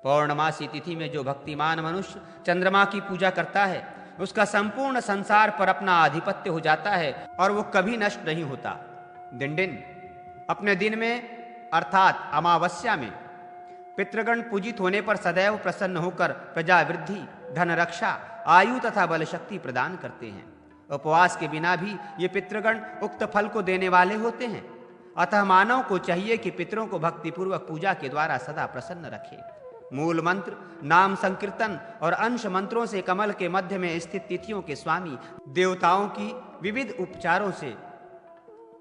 पौर्णमासी तिथि में जो भक्तिमान मनुष्य चंद्रमा की पूजा करता है उसका संपूर्ण संसार पर अपना आधिपत्य हो जाता है और वो कभी नष्ट नहीं होता। दिन अपने दिन में अर्थात अमावस्या में पितृगण पूजित होने पर सदैव प्रसन्न होकर प्रजा वृद्धि, धन रक्षा, आयु तथा बल शक्ति प्रदान करते हैं। उपवास के बिना भी ये पितृगण उक्त फल को देने वाले होते हैं। अतः मानव को चाहिए कि पितरों को भक्तिपूर्वक पूजा के द्वारा सदा प्रसन्न रखे। मूल मंत्र, नाम संकीर्तन और अंश मंत्रों से कमल के मध्य में स्थित तिथियों के स्वामी देवताओं की विविध उपचारों से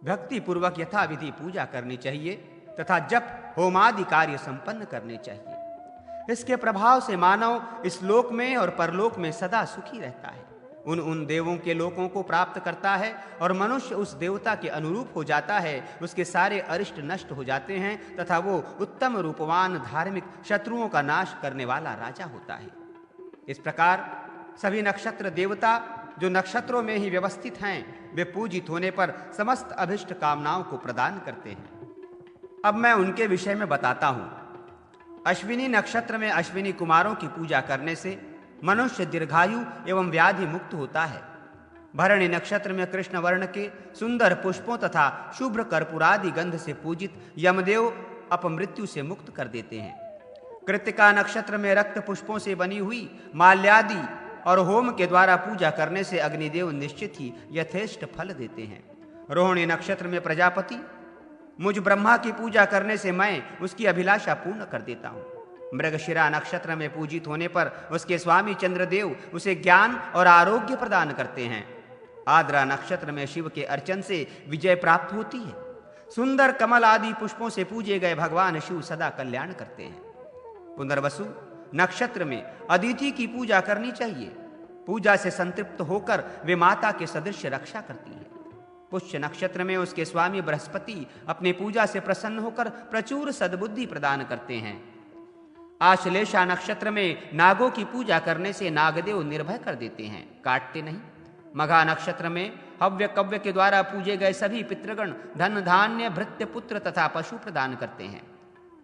भक्तिपूर्वक यथाविधि पूजा करनी चाहिए तथा जप होमादि कार्य संपन्न करने चाहिए। इसके प्रभाव से मानव इस लोक में और परलोक में सदा सुखी रहता है, उन देवों के लोकों को प्राप्त करता है और मनुष्य उस देवता के अनुरूप हो जाता है। उसके सारे अरिष्ट नष्ट हो जाते हैं तथा वो उत्तम रूपवान धार्मिक शत्रुओं का नाश करने वाला राजा होता है। इस प्रकार सभी नक्षत्र देवता जो नक्षत्रों में ही व्यवस्थित हैं वे पूजित होने पर समस्त अभिष्ट कामनाओं को प्रदान करते हैं। अब मैं उनके विषय में बताता हूं। अश्विनी नक्षत्र में अश्विनी कुमारों की पूजा करने से मनुष्य दीर्घायु एवं व्याधि मुक्त होता है। भरणी नक्षत्र में कृष्ण वर्ण के सुंदर पुष्पों तथा शुभ्र कर्पूरादि गंध से पूजित यमदेव अपमृत्यु से मुक्त कर देते हैं। कृत्तिका नक्षत्र में रक्त पुष्पों से बनी हुई माल्यादि और होम के द्वारा पूजा करने से अग्निदेव निश्चित ही यथेष्ट फल देते हैं। रोहिणी नक्षत्र में प्रजापति मुझ ब्रह्मा की पूजा करने से मैं उसकी अभिलाषा पूर्ण कर देता हूँ। मृगशिरा नक्षत्र में पूजित होने पर उसके स्वामी चंद्रदेव उसे ज्ञान और आरोग्य प्रदान करते हैं। आद्रा नक्षत्र में शिव के अर्चन से विजय प्राप्त होती है। सुंदर कमल आदि पुष्पों से पूजे गए भगवान शिव सदा कल्याण करते हैं। पुनर्वसु नक्षत्र में अदिति की पूजा करनी चाहिए। पूजा से संतृप्त होकर वे माता के सदृश रक्षा करती है। पुष्य नक्षत्र में उसके स्वामी बृहस्पति अपने पूजा से प्रसन्न होकर प्रचुर सद्बुद्धि प्रदान करते हैं। आश्लेषा नक्षत्र में नागों की पूजा करने से नागदेव निर्भय कर देते हैं, काटते नहीं। मघा नक्षत्र में हव्य कव्य के द्वारा पूजे गए सभी पितृगण धन धान्य भृत्य पुत्र तथा पशु प्रदान करते हैं।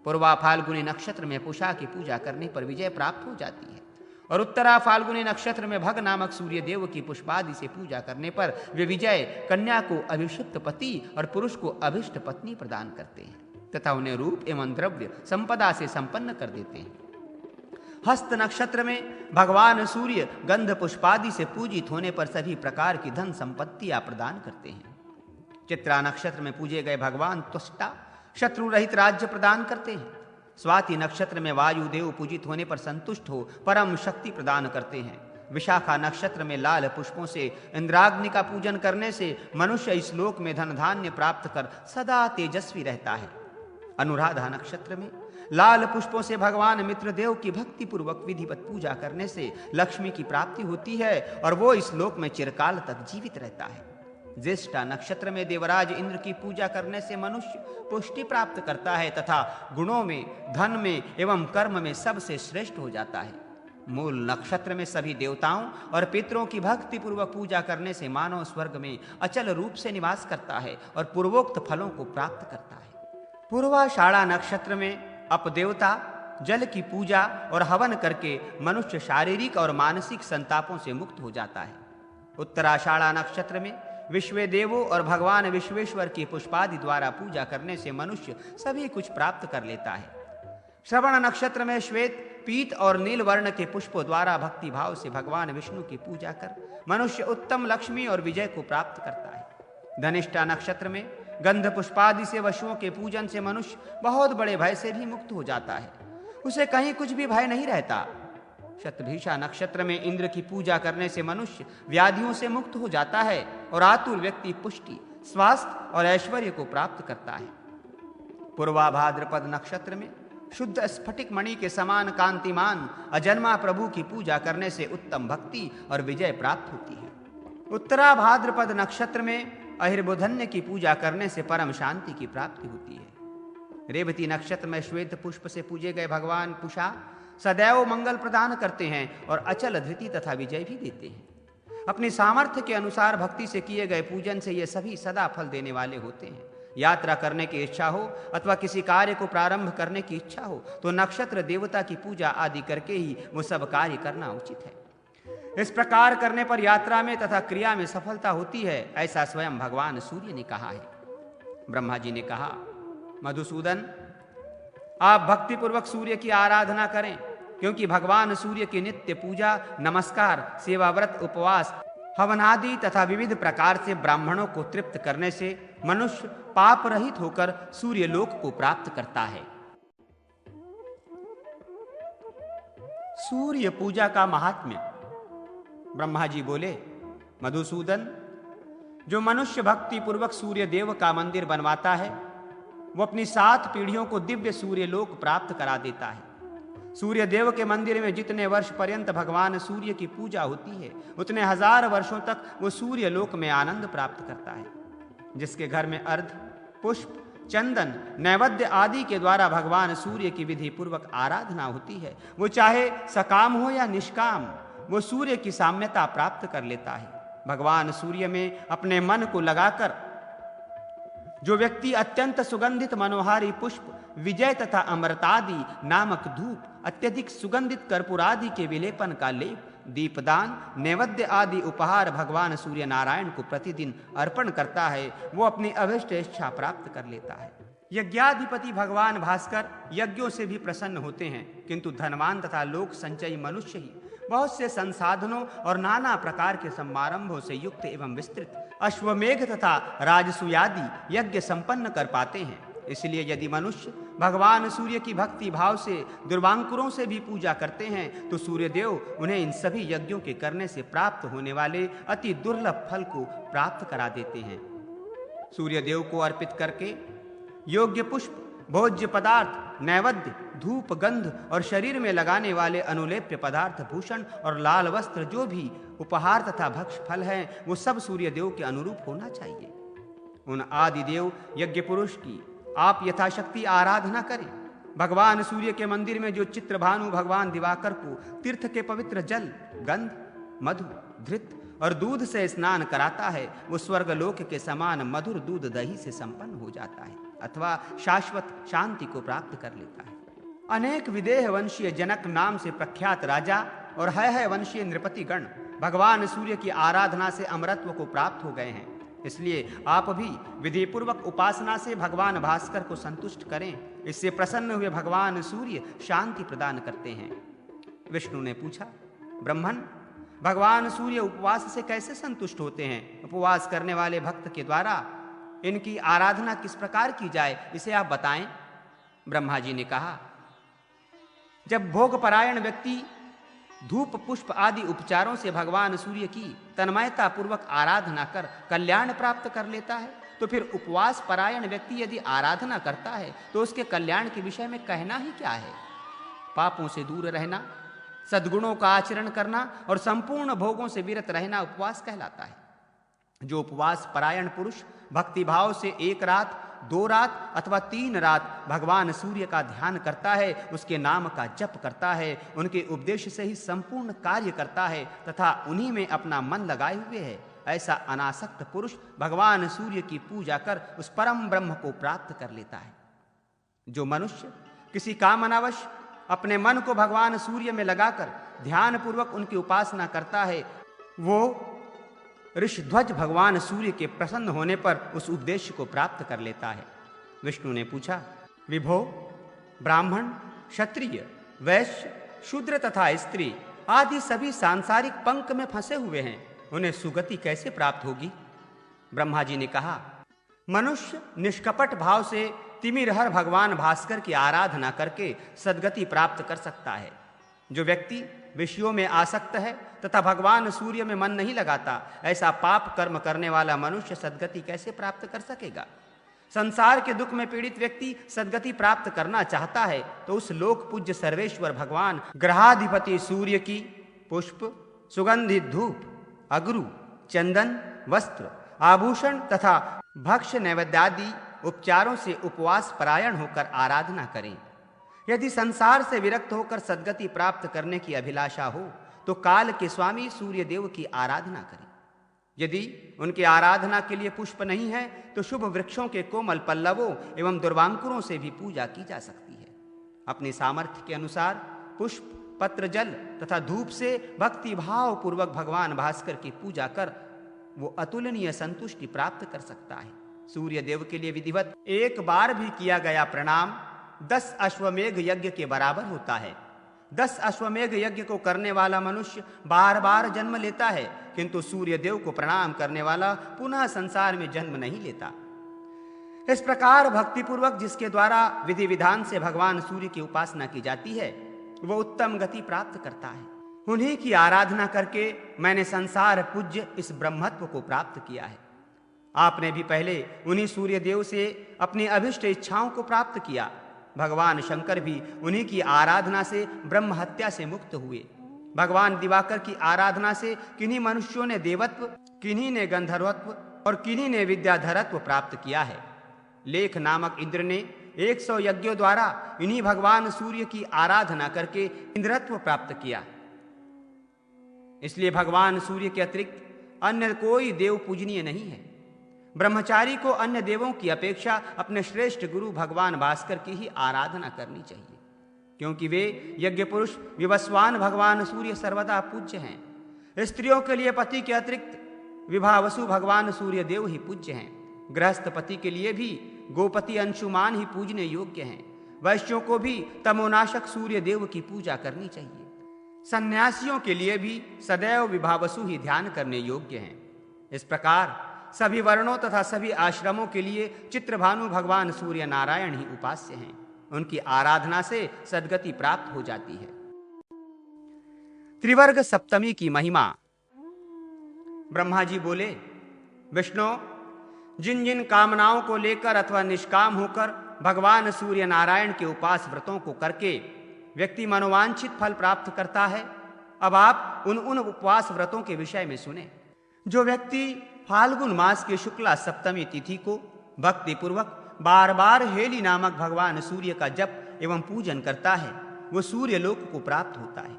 पूर्वा फाल्गुनी नक्षत्र में पूषा की पूजा करने पर विजय प्राप्त हो जाती है और उत्तरा फाल्गुनी नक्षत्र में भग नामक सूर्य देव की पुष्पादि से पूजा करने पर वे विजय कन्या को अभिषिक्त पति और पुरुष को अभिष्ट पत्नी प्रदान करते हैं तथा उन्हें रूप एवं द्रव्य संपदा से संपन्न कर देते हैं। हस्त नक्षत्र में भगवान सूर्य गंध पुष्पादि से पूजित होने पर सभी प्रकार की धन संपत्तियां प्रदान करते हैं। चित्रा नक्षत्र में पूजे गए भगवान त्वष्टा शत्रु रहित राज्य प्रदान करते हैं। स्वाति नक्षत्र में वायुदेव पूजित होने पर संतुष्ट हो परम शक्ति प्रदान करते हैं। विशाखा नक्षत्र में लाल पुष्पों से इंद्राग्नि का पूजन करने से मनुष्य इस लोक में धन धान्य प्राप्त कर सदा तेजस्वी रहता है। अनुराधा नक्षत्र में लाल पुष्पों से भगवान मित्रदेव की भक्ति पूर्वक विधिवत पूजा करने से लक्ष्मी की प्राप्ति होती है और वो इस लोक में चिरकाल तक जीवित रहता है। ज्येष्ठा नक्षत्र में देवराज इंद्र की पूजा करने से मनुष्य पुष्टि प्राप्त करता है तथा गुणों में, धन में एवं कर्म में सबसे श्रेष्ठ हो जाता है। मूल नक्षत्र में सभी देवताओं और पितरों की भक्ति पूर्वक पूजा करने से मानव स्वर्ग में अचल रूप से निवास करता है और पूर्वोक्त फलों को प्राप्त करता है। पूर्वाषाढ़ा नक्षत्र में अपदेवता जल की पूजा और हवन करके मनुष्य शारीरिक और मानसिक संतापों से मुक्त हो जाता है। उत्तराषाढ़ा नक्षत्र में विश्वदेवों और भगवान विश्वेश्वर की पुष्पादि द्वारा पूजा करने से मनुष्य सभी कुछ प्राप्त कर लेता है। श्रवण नक्षत्र में श्वेत, पीत और नील वर्ण के पुष्पों द्वारा भक्ति भाव से भगवान विष्णु की पूजा कर मनुष्य उत्तम लक्ष्मी और विजय को प्राप्त करता है। धनिष्ठा नक्षत्र में गंध पुष्पादि से वशुओं के पूजन से मनुष्य बहुत बड़े भय से भी मुक्त हो जाता है, उसे कहीं कुछ भी भय नहीं रहता। शतभिषा नक्षत्र में इंद्र की पूजा करने से मनुष्य व्याधियों से मुक्त हो जाता है और आतुर व्यक्ति पुष्टि, स्वास्थ्य और ऐश्वर्य को प्राप्त करता है। पूर्वा भाद्रपद नक्षत्र में शुद्ध स्फटिक मणि के समान कांतिमान अजन्मा प्रभु की पूजा करने से उत्तम भक्ति और विजय प्राप्त होती है। उत्तरा भाद्रपद नक्षत्र में अहिर्बुधन्य की पूजा करने से परम शांति की प्राप्ति होती है। रेवती नक्षत्र में श्वेत पुष्प से पूजे गए भगवान कुशा सदैव मंगल प्रदान करते हैं और अचल धृति तथा विजय भी देते हैं। अपनी सामर्थ्य के अनुसार भक्ति से किए गए पूजन से ये सभी सदा फल देने वाले होते हैं। यात्रा करने की इच्छा हो अथवा किसी कार्य को प्रारंभ करने की इच्छा हो तो नक्षत्र देवता की पूजा आदि करके ही वो सब कार्य करना उचित है। इस प्रकार करने पर यात्रा में तथा क्रिया में सफलता होती है, ऐसा स्वयं भगवान सूर्य ने कहा है। ब्रह्मा जी ने कहा, मधुसूदन, आप भक्ति पूर्वक सूर्य की आराधना करें, क्योंकि भगवान सूर्य की नित्य पूजा, नमस्कार, सेवा व्रत, उपवास, हवन आदि तथा विविध प्रकार से ब्राह्मणों को तृप्त करने से मनुष्य पाप रहित होकर सूर्य लोक को प्राप्त करता है। सूर्य पूजा का महात्म्य। ब्रह्मा जी बोले, मधुसूदन, जो मनुष्य भक्ति पूर्वक सूर्य देव का मंदिर बनवाता है वो अपनी 7 पीढ़ियों को दिव्य सूर्य लोक प्राप्त करा देता है। सूर्य देव के मंदिर में जितने वर्ष पर्यंत भगवान सूर्य की पूजा होती है उतने 1000 वर्षों तक वो सूर्य लोक में आनंद प्राप्त करता है। जिसके घर में अर्घ, पुष्प, चंदन, नैवेद्य आदि के द्वारा भगवान सूर्य की विधि पूर्वक आराधना होती है, वो चाहे सकाम हो या निष्काम, वो सूर्य की साम्यता प्राप्त कर लेता है। भगवान सूर्य में अपने मन को लगाकर जो व्यक्ति अत्यंत सुगंधित मनोहारी पुष्प, विजय तथा अमृतादि नामक धूप, अत्यधिक सुगंधित कर्पूरादि के विलेपन का लेप, दीपदान, नैवेद्य आदि उपहार भगवान सूर्य नारायण को प्रतिदिन अर्पण करता है, वो अपनी अभिष्ट इच्छा प्राप्त कर लेता है। यज्ञाधिपति भगवान भास्कर यज्ञों से भी प्रसन्न होते हैं, किंतु धनवान तथा लोक संचयी मनुष्य ही बहुत से संसाधनों और नाना प्रकार के समारंभों से युक्त एवं विस्तृत अश्वमेघ तथा राजसूयादि यज्ञ संपन्न कर पाते हैं। इसलिए यदि मनुष्य भगवान सूर्य की भक्ति भाव से दुर्वांकुरों से भी पूजा करते हैं तो सूर्यदेव उन्हें इन सभी यज्ञों के करने से प्राप्त होने वाले अति दुर्लभ फल को प्राप्त करा देते हैं। सूर्यदेव को अर्पित करके योग्य पुष्प, भोज्य पदार्थ, नैवेद्य, धूप, गंध और शरीर में लगाने वाले अनुलेप्य पदार्थ, भूषण और लाल वस्त्र, जो भी उपहार तथा भक्ष फल हैं, वो सब सूर्यदेव के अनुरूप होना चाहिए। उन आदिदेव यज्ञ पुरुष की आप यथाशक्ति आराधना करें। भगवान सूर्य के मंदिर में जो चित्रभानु भगवान दिवाकर को तीर्थ के पवित्र जल, गंध, मधु, धृत और दूध से स्नान कराता है, वो स्वर्गलोक के समान मधुर दूध दही से संपन्न हो जाता है अथवा शाश्वत शांति को प्राप्त कर लेता है। अनेक विदेह वंशीय जनक नाम से प्रख्यात राजा और है वंशीय नृपति गण भगवान सूर्य की आराधना से अमरत्व को प्राप्त हो गए हैं। इसलिए आप भी विधि पूर्वक उपासना से भगवान भास्कर को संतुष्ट करें। इससे प्रसन्न हुए भगवान सूर्य शांति प्रदान करते हैं। विष्णु ने पूछा, ब्रह्मन, भगवान सूर्य उपवास से कैसे संतुष्ट होते हैं? उपवास करने वाले भक्त के द्वारा इनकी आराधना किस प्रकार की जाए, इसे आप बताएं। ब्रह्मा जी ने कहा, जब भोगपरायण व्यक्ति धूप, पुष्प आदि उपचारों से भगवान सूर्य की तन्मयता पूर्वक आराधना कर कल्याण प्राप्त कर लेता है, तो फिर उपवास परायण व्यक्ति यदि आराधना करता है तो उसके कल्याण के विषय में कहना ही क्या है। पापों से दूर रहना, सद्गुणों का आचरण करना और संपूर्ण भोगों से विरत रहना उपवास कहलाता है। जो उपवास परायण पुरुष भक्ति भाव से 1 रात, 2 रात अथवा 3 रात भगवान सूर्य का ध्यान करता है, उसके नाम का जप करता है, उनके उपदेश से ही संपूर्ण कार्य करता है तथा उन्हीं में अपना मन लगाए हुए है, ऐसा अनासक्त पुरुष भगवान सूर्य की पूजा कर उस परम ब्रह्म को प्राप्त कर लेता है। जो मनुष्य किसी कामनावश अपने मन को भगवान सूर्य में लगाकर ध्यान पूर्वक उनकी उपासना करता है, वो ऋषध्वज भगवान सूर्य के प्रसन्न होने पर उस उद्देश्य को प्राप्त कर लेता है। विष्णु ने पूछा, विभो, ब्राह्मण, क्षत्रिय, वैश्य, शूद्र तथा स्त्री आदि सभी सांसारिक पंख में फंसे हुए हैं, उन्हें सुगति कैसे प्राप्त होगी? ब्रह्मा जी ने कहा, मनुष्य निष्कपट भाव से तिमिरहर भगवान भास्कर की आराधना करके सद्गति प्राप्त कर सकता है। जो व्यक्ति विषयों में आसक्त है तथा भगवान सूर्य में मन नहीं लगाता, ऐसा पाप कर्म करने वाला मनुष्य सद्गति कैसे प्राप्त कर सकेगा? संसार के दुख में पीड़ित व्यक्ति सद्गति प्राप्त करना चाहता है तो उस लोक पूज्य सर्वेश्वर भगवान ग्रहाधिपति सूर्य की पुष्प, सुगंधित धूप, अगरू, चंदन, वस्त्र, आभूषण तथा भक्ष्य नैवेद्यादि उपचारों से उपवास परायण होकर आराधना करें। यदि संसार से विरक्त होकर सद्गति प्राप्त करने की अभिलाषा हो तो काल के स्वामी सूर्य देव की आराधना करें। यदि उनकी आराधना के लिए पुष्प नहीं है तो शुभ वृक्षों के कोमल पल्लवों एवं दुर्वांकुरों से भी पूजा की जा सकती है। अपने सामर्थ्य के अनुसार पुष्प, पत्र, जल तथा धूप से भक्ति भाव पूर्वक भगवान भास्कर की पूजा कर वो अतुलनीय संतुष्टि प्राप्त कर सकता है। सूर्य देव के लिए विधिवत एक बार भी किया गया प्रणाम 10 अश्वमेघ यज्ञ के बराबर होता है। 10 अश्वमेघ यज्ञ को करने वाला मनुष्य बार बार जन्म लेता है, किंतु सूर्य देव को प्रणाम करने वाला पुनः संसार में जन्म नहीं लेता। इस प्रकार भक्तिपूर्वक जिसके द्वारा विधि विधान से भगवान सूर्य की उपासना की जाती है वह उत्तम गति प्राप्त करता है। उन्हीं की आराधना करके मैंने संसार पूज्य इस ब्रह्मत्व को प्राप्त किया है। आपने भी पहले उन्हीं सूर्य देव से अपनी अभिष्ट इच्छाओं को प्राप्त किया। भगवान शंकर भी उन्हीं की आराधना से ब्रह्म हत्या से मुक्त हुए। भगवान दिवाकर की आराधना से किन्हीं मनुष्यों ने देवत्व, किन्हीं ने गंधर्वत्व और किन्हीं ने विद्याधरत्व प्राप्त किया है। लेख नामक इंद्र ने 100 यज्ञों द्वारा इन्हीं भगवान सूर्य की आराधना करके इंद्रत्व प्राप्त किया। इसलिए भगवान सूर्य के अतिरिक्त अन्य कोई देव पूजनीय नहीं है। ब्रह्मचारी को अन्य देवों की अपेक्षा अपने श्रेष्ठ गुरु भगवान भास्कर की ही आराधना करनी चाहिए, क्योंकि वे यज्ञ पुरुष विवस्वान भगवान सूर्य सर्वदा पूज्य हैं। स्त्रियों के लिए पति के अतिरिक्त विभावसु भगवान सूर्य देव ही पूज्य हैं। गृहस्थ पति के लिए भी गोपति अंशुमान ही पूजने योग्य हैं। वैश्यों को भी तमोनाशक सूर्य देव की पूजा करनी चाहिए। सन्यासियों के लिए भी सदैव विभावसु ही ध्यान करने योग्य हैं। इस प्रकार सभी वर्णों तथा सभी आश्रमों के लिए चित्रभानु भगवान सूर्य नारायण ही उपास्य हैं। उनकी आराधना से सद्गति प्राप्त हो जाती है। त्रिवर्ग सप्तमी की महिमा। ब्रह्मा जी बोले, विष्णु, जिन जिन कामनाओं को लेकर अथवा निष्काम होकर भगवान सूर्य नारायण के उपास व्रतों को करके व्यक्ति मनोवांछित फल प्राप्त करता है, अब आप उन उपवास व्रतों के विषय में सुने। जो व्यक्ति फाल्गुन मास के शुक्ला सप्तमी तिथि को भक्ति पूर्वक बार बार हेली नामक भगवान सूर्य का जप एवं पूजन करता है वो सूर्य लोक को प्राप्त होता है।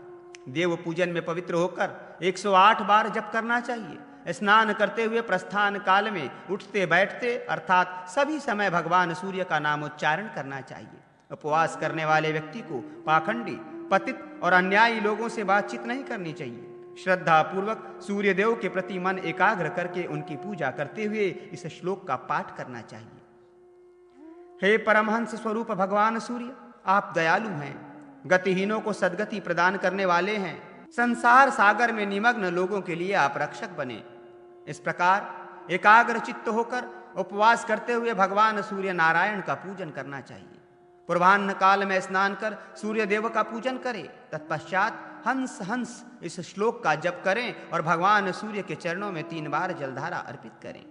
देव पूजन में पवित्र होकर 108 बार जप करना चाहिए। स्नान करते हुए प्रस्थान काल में उठते बैठते अर्थात सभी समय भगवान सूर्य का नामोच्चारण करना चाहिए। उपवास करने वाले व्यक्ति को पाखंडी, पतित और अन्यायी लोगों से बातचीत नहीं करनी चाहिए। श्रद्धा पूर्वक सूर्य देव के प्रति मन एकाग्र करके उनकी पूजा करते हुए इस श्लोक का पाठ करना चाहिए। हे परमहंस स्वरूप भगवान सूर्य, आप दयालु हैं, गतिहीनों को सद्गति प्रदान करने वाले हैं। संसार सागर में निमग्न लोगों के लिए आप रक्षक बने। इस प्रकार एकाग्र चित्त होकर उपवास करते हुए भगवान सूर्य नारायण का पूजन करना चाहिए। पूर्वाह्न काल में स्नान कर सूर्य देव का पूजन करें। तत्पश्चात हंस हंस इस श्लोक का जप करें और भगवान सूर्य के चरणों में 3 बार जलधारा अर्पित करें।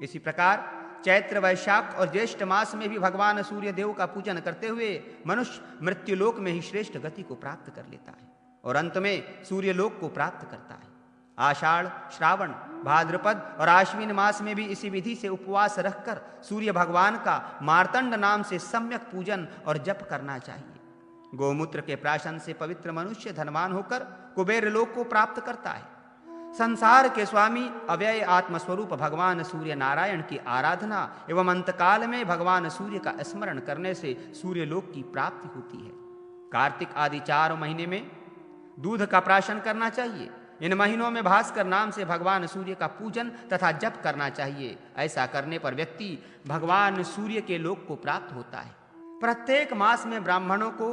इसी प्रकार चैत्र, वैशाख और ज्येष्ठ मास में भी भगवान सूर्य देव का पूजन करते हुए मनुष्य मृत्युलोक में ही श्रेष्ठ गति को प्राप्त कर लेता है और अंत में सूर्य लोक को प्राप्त करता है। आषाढ़, श्रावण, भाद्रपद और आश्विन मास में भी इसी विधि से उपवास रखकर सूर्य भगवान का मार्तंड नाम से सम्यक पूजन और जप करना चाहिए। गोमूत्र के प्राशन से पवित्र मनुष्य धनवान होकर कुबेर लोक को प्राप्त करता है। संसार के स्वामी अव्यय आत्मस्वरूप भगवान सूर्य नारायण की आराधना एवं अंतकाल में भगवान सूर्य का स्मरण करने से सूर्य लोक की प्राप्ति होती है। कार्तिक आदि 4 महीने में दूध का प्राशन करना चाहिए। इन महीनों में भास्कर नाम से भगवान सूर्य का पूजन तथा जप करना चाहिए। ऐसा करने पर व्यक्ति भगवान सूर्य के लोक को प्राप्त होता है। प्रत्येक मास में ब्राह्मणों को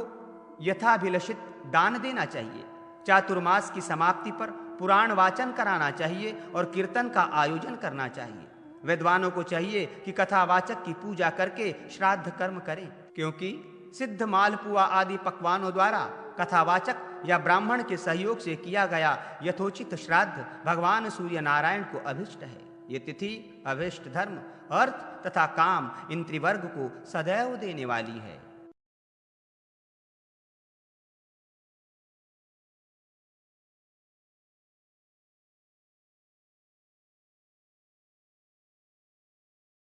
यथाभिलषित दान देना चाहिए। चातुर्मास की समाप्ति पर पुराण वाचन कराना चाहिए और कीर्तन का आयोजन करना चाहिए। विद्वानों को चाहिए कि कथावाचक की पूजा करके श्राद्ध कर्म करें, क्योंकि सिद्ध मालपुआ आदि पकवानों द्वारा कथावाचक या ब्राह्मण के सहयोग से किया गया यथोचित श्राद्ध भगवान सूर्य नारायण को अभिष्ट है। ये तिथि अभिष्ट धर्म, अर्थ तथा काम इन त्रिवर्ग को सदैव देने वाली है।